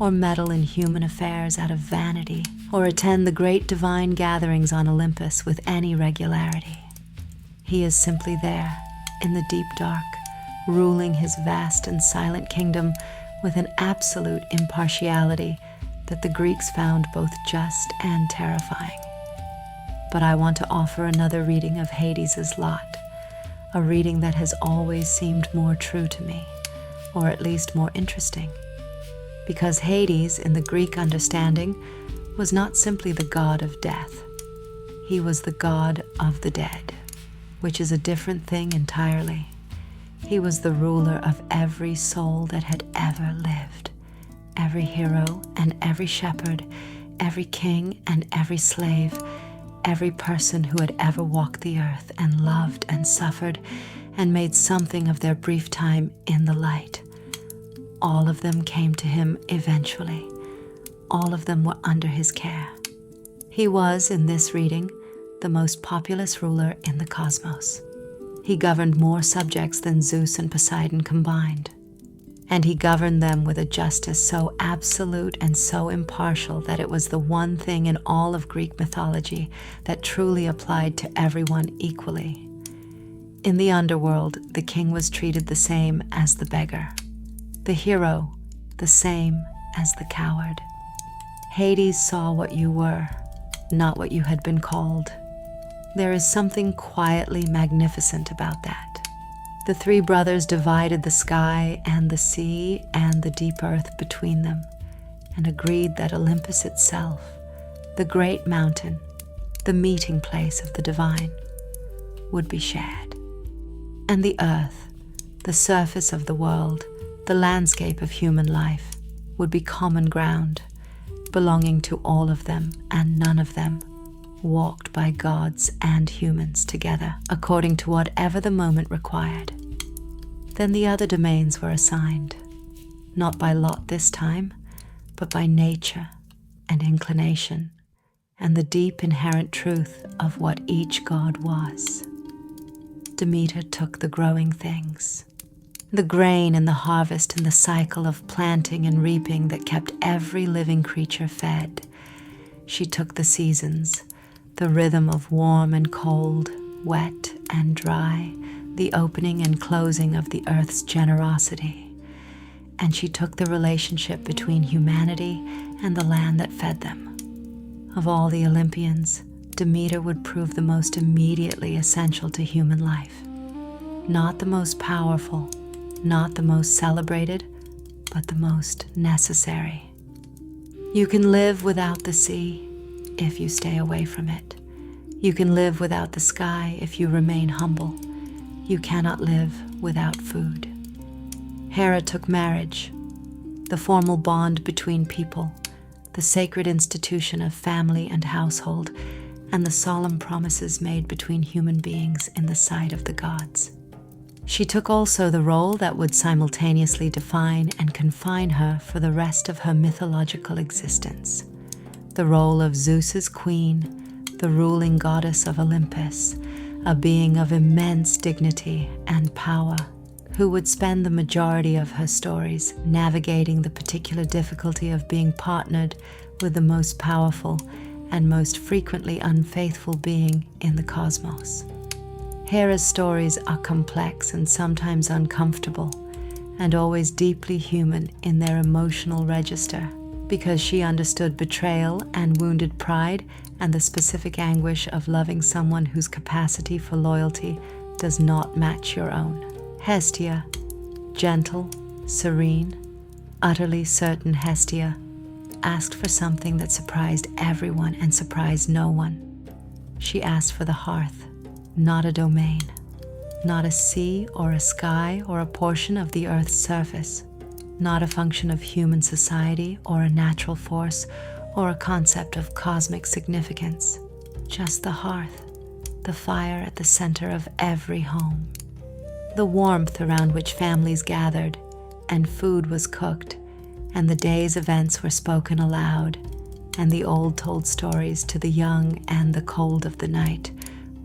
or meddle in human affairs out of vanity or attend the great divine gatherings on Olympus with any regularity. He is simply there, in the deep dark, ruling his vast and silent kingdom with an absolute impartiality that the Greeks found both just and terrifying. but I want to offer another reading of Hades' lot, a reading that has always seemed more true to me, or at least more interesting. Because Hades, in the Greek understanding, was not simply the god of death. He was the god of the dead, which is a different thing entirely. He was the ruler of every soul that had ever lived, every hero and every shepherd, every king and every slave, every person who had ever walked the earth and loved and suffered and made something of their brief time in the light. All of them came to him eventually. All of them were under his care. He was, in this reading, the most populous ruler in the cosmos. He governed more subjects than Zeus and Poseidon combined. And he governed them with a justice so absolute and so impartial that it was the one thing in all of Greek mythology that truly applied to everyone equally. In the underworld, the king was treated the same as the beggar, the hero the same as the coward. Hades saw what you were, not what you had been called. There is something quietly magnificent about that. The three brothers divided the sky and the sea and the deep earth between them, and agreed that Olympus itself, the great mountain, the meeting place of the divine, would be shared. And the earth, the surface of the world, the landscape of human life, would be common ground, belonging to all of them and none of them, walked by gods and humans together, according to whatever the moment required. Then the other domains were assigned, not by lot this time, but by nature and inclination, and the deep inherent truth of what each god was. Demeter took the growing things, the grain and the harvest and the cycle of planting and reaping that kept every living creature fed. She took the seasons, the rhythm of warm and cold, wet and dry, the opening and closing of the earth's generosity. And she took the relationship between humanity and the land that fed them. Of all the Olympians, Demeter would prove the most immediately essential to human life. Not the most powerful, not the most celebrated, but the most necessary. You can live without the sea if you stay away from it. You can live without the sky if you remain humble. You cannot live without food. Hera took marriage, the formal bond between people, the sacred institution of family and household, and the solemn promises made between human beings in the sight of the gods. She took also the role that would simultaneously define and confine her for the rest of her mythological existence, the role of Zeus's queen, the ruling goddess of Olympus, a being of immense dignity and power, who would spend the majority of her stories navigating the particular difficulty of being partnered with the most powerful and most frequently unfaithful being in the cosmos. Hera's stories are complex and sometimes uncomfortable, and always deeply human in their emotional register, because she understood betrayal and wounded pride and the specific anguish of loving someone whose capacity for loyalty does not match your own. Hestia, gentle, serene, utterly certain Hestia, asked for something that surprised everyone and surprised no one. She asked for the hearth, not a domain, not a sea or a sky or a portion of the earth's surface, not a function of human society or a natural force or a concept of cosmic significance, just the hearth, the fire at the center of every home, the warmth around which families gathered and food was cooked and the day's events were spoken aloud and the old told stories to the young and the cold of the night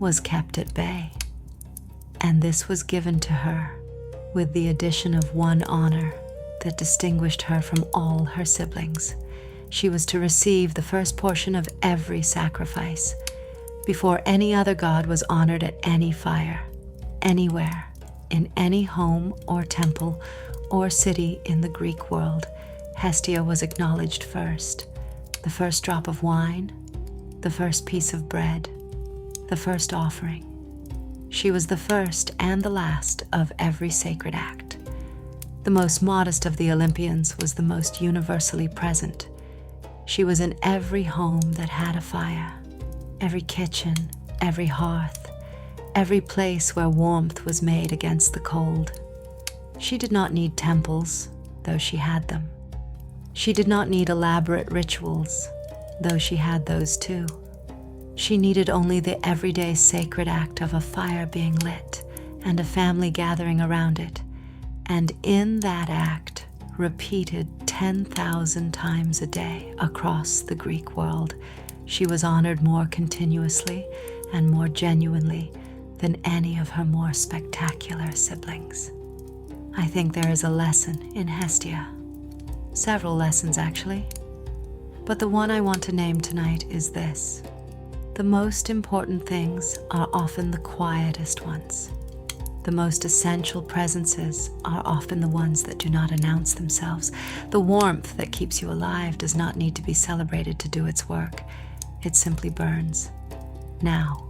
was kept at bay. And this was given to her with the addition of one honor that distinguished her from all her siblings. She was to receive the first portion of every sacrifice before any other god was honored at any fire, anywhere, in any home or temple or city in the Greek world. Hestia was acknowledged first, the first drop of wine, the first piece of bread, the first offering. She was the first and the last of every sacred act. The most modest of the Olympians was the most universally present. She was in every home that had a fire, every kitchen, every hearth, every place where warmth was made against the cold. She did not need temples, though she had them. She did not need elaborate rituals, though she had those too. She needed only the everyday sacred act of a fire being lit and a family gathering around it. And in that act, repeated 10,000 times a day across the Greek world, she was honored more continuously and more genuinely than any of her more spectacular siblings. I think there is a lesson in Hestia. Several lessons, actually. But the one I want to name tonight is this. The most important things are often the quietest ones. The most essential presences are often the ones that do not announce themselves. The warmth that keeps you alive does not need to be celebrated to do its work. It simply burns. Now,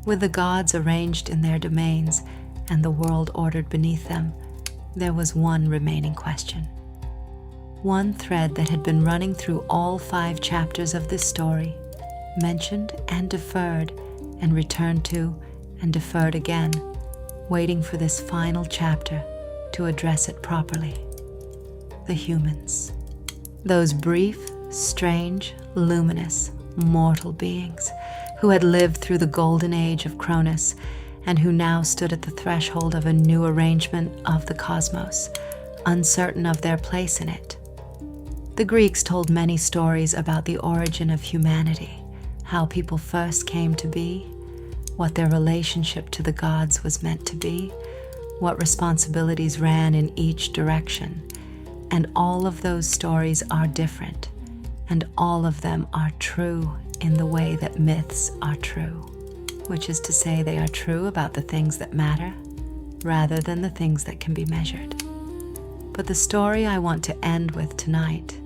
with the gods arranged in their domains and the world ordered beneath them, there was one remaining question. One thread that had been running through all 5 chapters of this story, mentioned and deferred, and returned to and deferred again, waiting for this final chapter to address it properly. The humans. Those brief, strange, luminous, mortal beings who had lived through the golden age of Kronos and who now stood at the threshold of a new arrangement of the cosmos, uncertain of their place in it. The Greeks told many stories about the origin of humanity, how people first came to be, what their relationship to the gods was meant to be, what responsibilities ran in each direction. And all of those stories are different, and all of them are true in the way that myths are true, which is to say they are true about the things that matter rather than the things that can be measured. But the story I want to end with tonight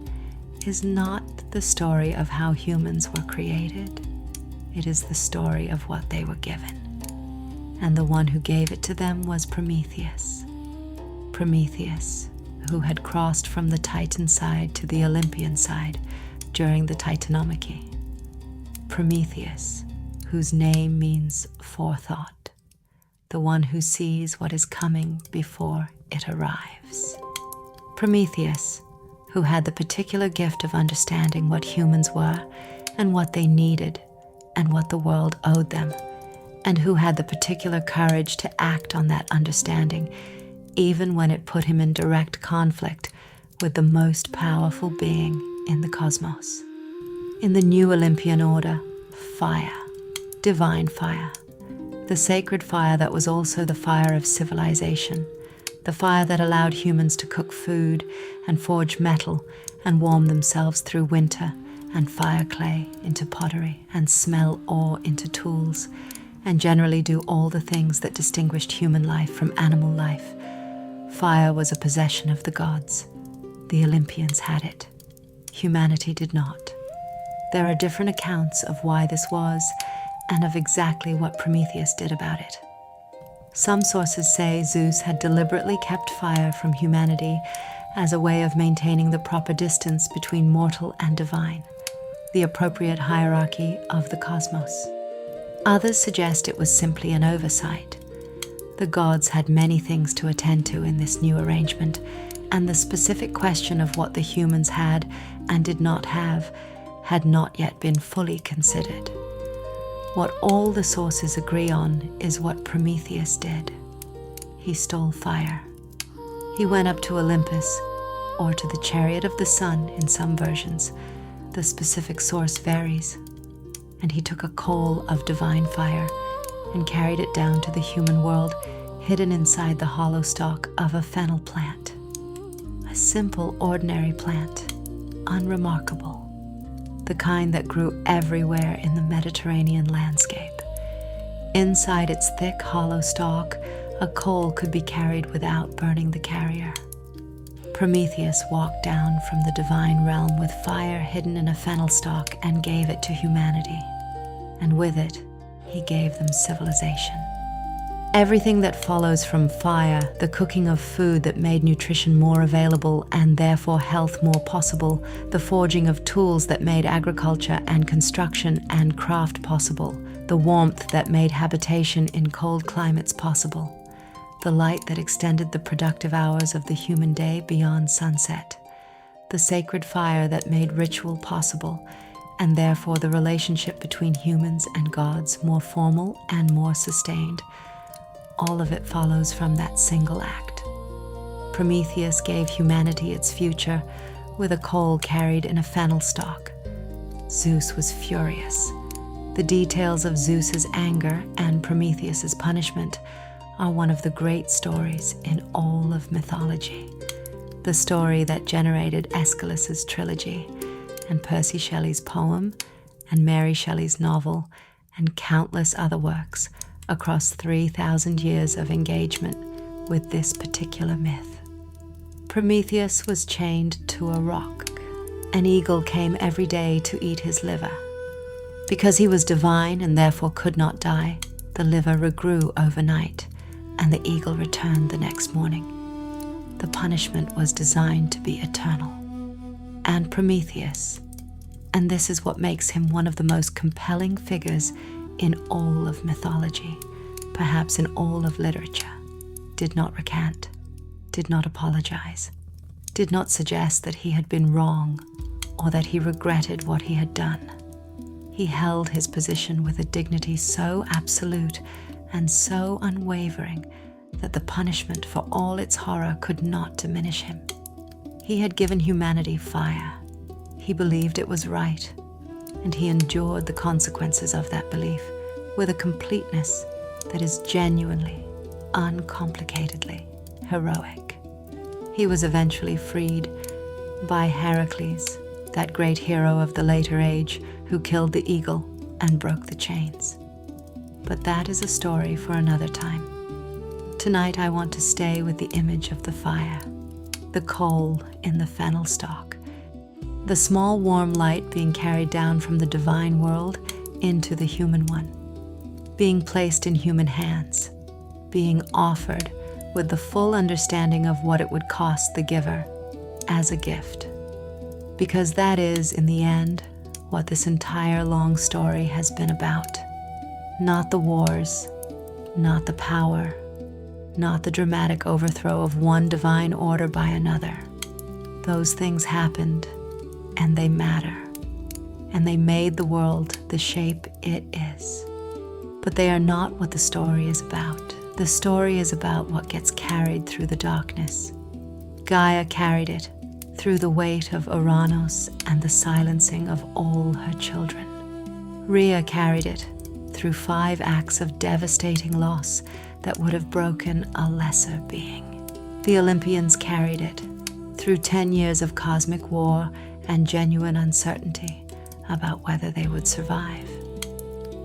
is not the story of how humans were created. It is the story of what they were given. And the one who gave it to them was Prometheus. Prometheus, who had crossed from the Titan side to the Olympian side during the Titanomachy. Prometheus, whose name means forethought, the one who sees what is coming before it arrives. Prometheus, who had the particular gift of understanding what humans were and what they needed and what the world owed them, and who had the particular courage to act on that understanding, even when it put him in direct conflict with the most powerful being in the cosmos. In the new Olympian order, fire, divine fire, the sacred fire that was also the fire of civilization, the fire that allowed humans to cook food and forge metal and warm themselves through winter and fire clay into pottery and smell ore into tools and generally do all the things that distinguished human life from animal life. Fire was a possession of the gods. The Olympians had it. Humanity did not. There are different accounts of why this was and of exactly what Prometheus did about it. Some sources say Zeus had deliberately kept fire from humanity as a way of maintaining the proper distance between mortal and divine, the appropriate hierarchy of the cosmos. Others suggest it was simply an oversight. The gods had many things to attend to in this new arrangement, and the specific question of what the humans had and did not have had not yet been fully considered. What all the sources agree on is what Prometheus did. He stole fire. He went up to Olympus, or to the chariot of the sun in some versions. The specific source varies. And he took a coal of divine fire and carried it down to the human world, hidden inside the hollow stalk of a fennel plant. A simple, ordinary plant, unremarkable. The kind that grew everywhere in the Mediterranean landscape. Inside its thick, hollow stalk, a coal could be carried without burning the carrier. Prometheus walked down from the divine realm with fire hidden in a fennel stalk and gave it to humanity. And with it, he gave them civilization. Everything that follows from fire, the cooking of food that made nutrition more available and therefore health more possible, the forging of tools that made agriculture and construction and craft possible, the warmth that made habitation in cold climates possible, the light that extended the productive hours of the human day beyond sunset, the sacred fire that made ritual possible, and therefore the relationship between humans and gods more formal and more sustained. All of it follows from that single act. Prometheus gave humanity its future with a coal carried in a fennel stalk. Zeus was furious. The details of Zeus's anger and Prometheus's punishment are one of the great stories in all of mythology. The story that generated Aeschylus's trilogy and Percy Shelley's poem and Mary Shelley's novel and countless other works across 3,000 years of engagement with this particular myth. Prometheus was chained to a rock. An eagle came every day to eat his liver. Because he was divine and therefore could not die, the liver regrew overnight, and the eagle returned the next morning. The punishment was designed to be eternal. And Prometheus, and this is what makes him one of the most compelling figures in all of mythology, perhaps in all of literature, did not recant, did not apologize, did not suggest that he had been wrong or that he regretted what he had done. He held his position with a dignity so absolute and so unwavering that the punishment for all its horror could not diminish him. He had given humanity fire. He believed it was right, and he endured the consequences of that belief with a completeness that is genuinely, uncomplicatedly heroic. He was eventually freed by Heracles, that great hero of the later age who killed the eagle and broke the chains. But that is a story for another time. Tonight I want to stay with the image of the fire, the coal in the fennel stalk, the small warm light being carried down from the divine world into the human one, being placed in human hands, being offered with the full understanding of what it would cost the giver as a gift. Because that is, in the end, what this entire long story has been about. Not the wars, not the power, not the dramatic overthrow of one divine order by another. Those things happened, and they matter, and they made the world the shape it is. But they are not what the story is about. The story is about what gets carried through the darkness. Gaia carried it through the weight of Uranus and the silencing of all her children. Rhea carried it through 5 acts of devastating loss that would have broken a lesser being. The Olympians carried it through 10 years of cosmic war and genuine uncertainty about whether they would survive.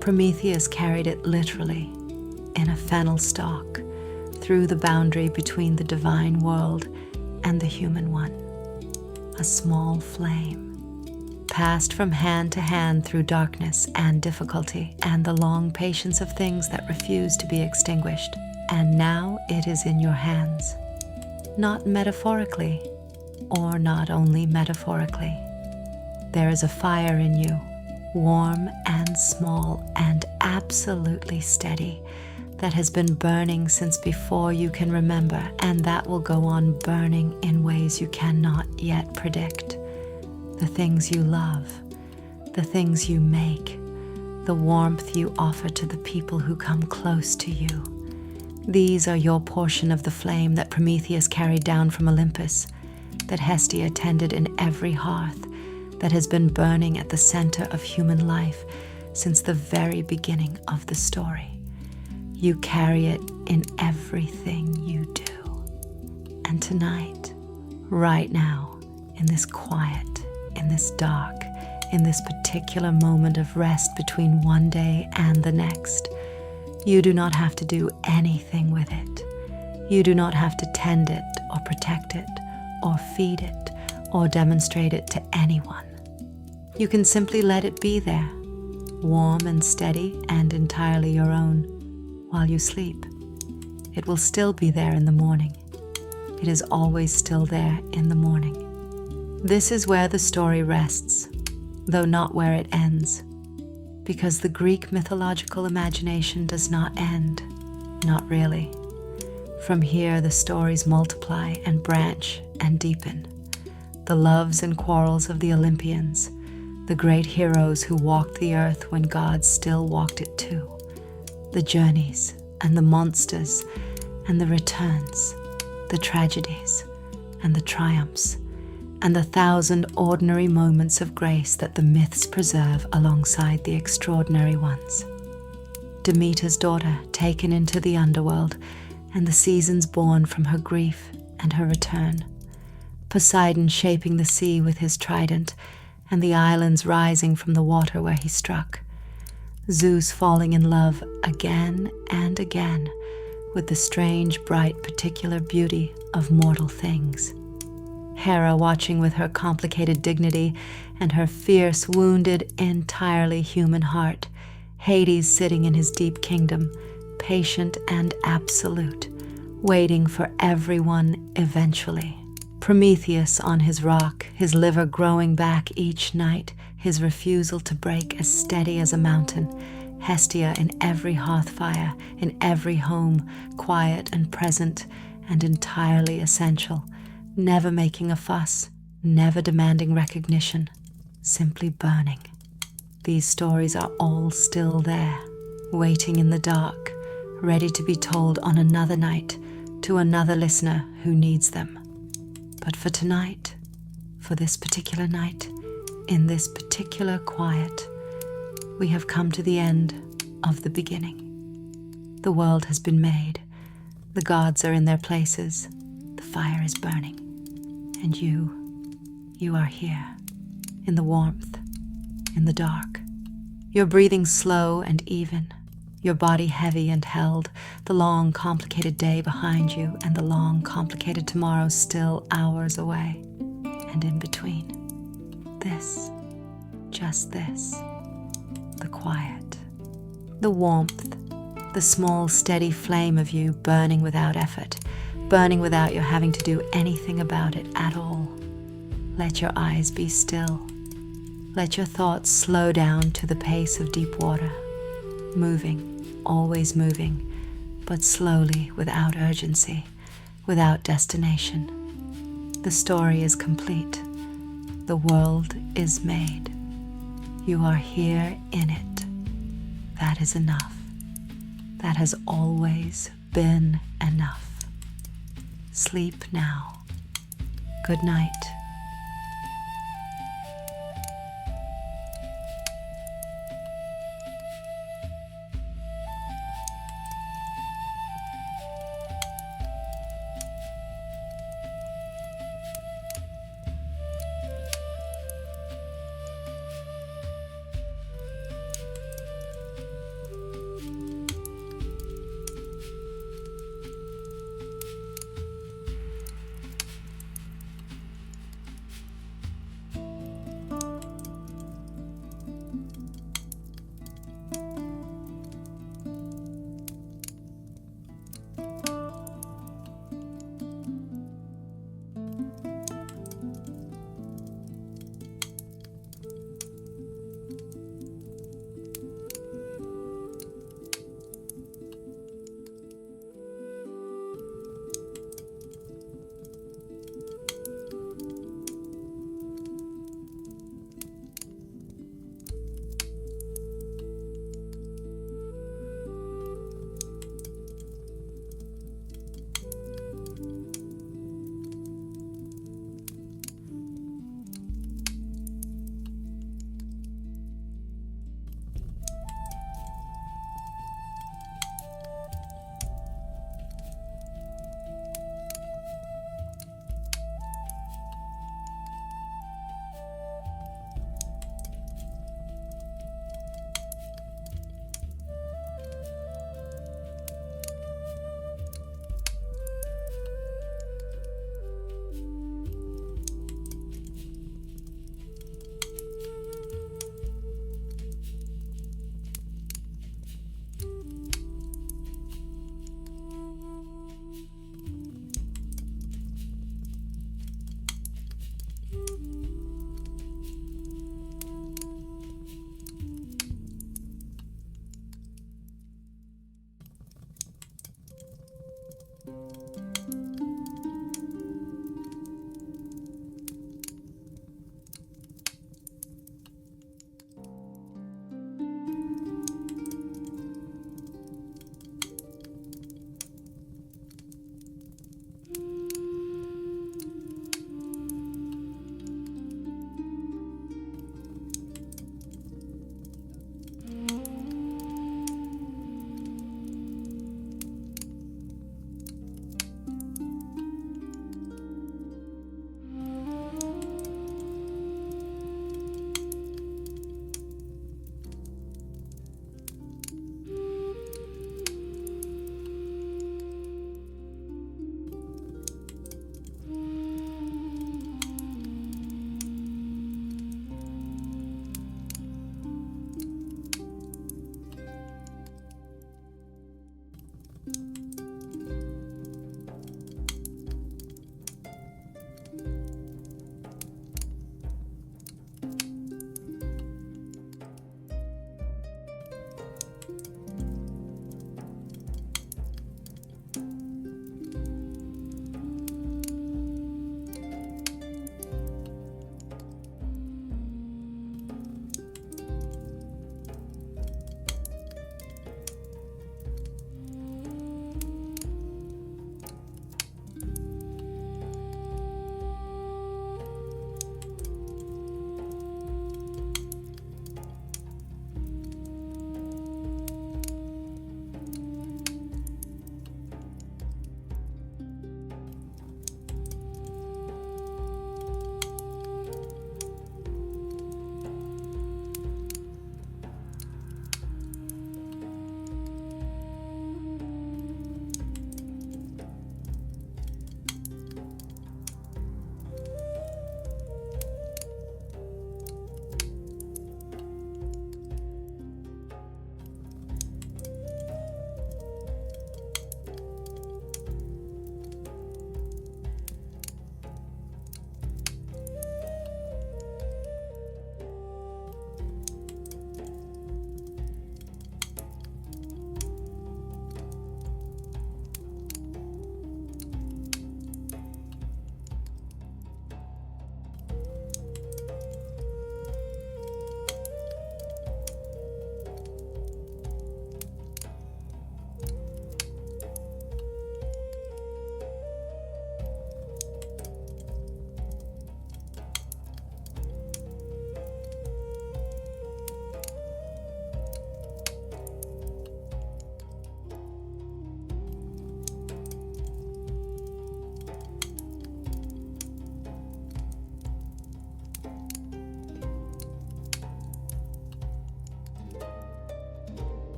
Prometheus carried it literally in a fennel stalk through the boundary between the divine world and the human one. A small flame, passed from hand to hand through darkness and difficulty and the long patience of things that refuse to be extinguished. And now it is in your hands, not metaphorically, or not only metaphorically. There is a fire in you, warm and small and absolutely steady, that has been burning since before you can remember, and that will go on burning in ways you cannot yet predict. The things you love, the things you make, the warmth you offer to the people who come close to you. These are your portion of the flame that Prometheus carried down from Olympus, that Hestia tended in every hearth, that has been burning at the center of human life since the very beginning of the story. You carry it in everything you do. And tonight, right now, in this quiet, in this dark, in this particular moment of rest between one day and the next, you do not have to do anything with it. You do not have to tend it or protect it or feed it or demonstrate it to anyone. You can simply let it be there, warm and steady and entirely your own, while you sleep. It will still be there in the morning. It is always still there in the morning. This is where the story rests, though not where it ends, because the Greek mythological imagination does not end, not really. From here, the stories multiply and branch and deepen. The loves and quarrels of the Olympians, the great heroes who walked the earth when gods still walked it too, the journeys and the monsters and the returns, the tragedies and the triumphs, and the 1,000 ordinary moments of grace that the myths preserve alongside the extraordinary ones. Demeter's daughter taken into the underworld, and the seasons born from her grief and her return. Poseidon shaping the sea with his trident, and the islands rising from the water where he struck. Zeus falling in love again and again with the strange, bright, particular beauty of mortal things. Hera watching with her complicated dignity and her fierce, wounded, entirely human heart. Hades sitting in his deep kingdom, patient and absolute, waiting for everyone eventually. Prometheus on his rock, his liver growing back each night, his refusal to break as steady as a mountain. Hestia in every hearthfire, in every home, quiet and present and entirely essential, never making a fuss, never demanding recognition, simply burning. These stories are all still there, waiting in the dark, ready to be told on another night to another listener who needs them. But for tonight, for this particular night, in this particular quiet, we have come to the end of the beginning. The world has been made. The gods are in their places. The fire is burning. And you are here, in the warmth, in the dark. Your breathing slow and even, your body heavy and held, the long, complicated day behind you, and the long, complicated tomorrow still hours away, and in between. This, just this, the quiet, the warmth, the small, steady flame of you burning without effort, burning without you having to do anything about it at all. Let your eyes be still. Let your thoughts slow down to the pace of deep water, moving, always moving, but slowly, without urgency, without destination. The story is complete. The world is made. You are here in it. That is enough. That has always been enough. Sleep now. Good night.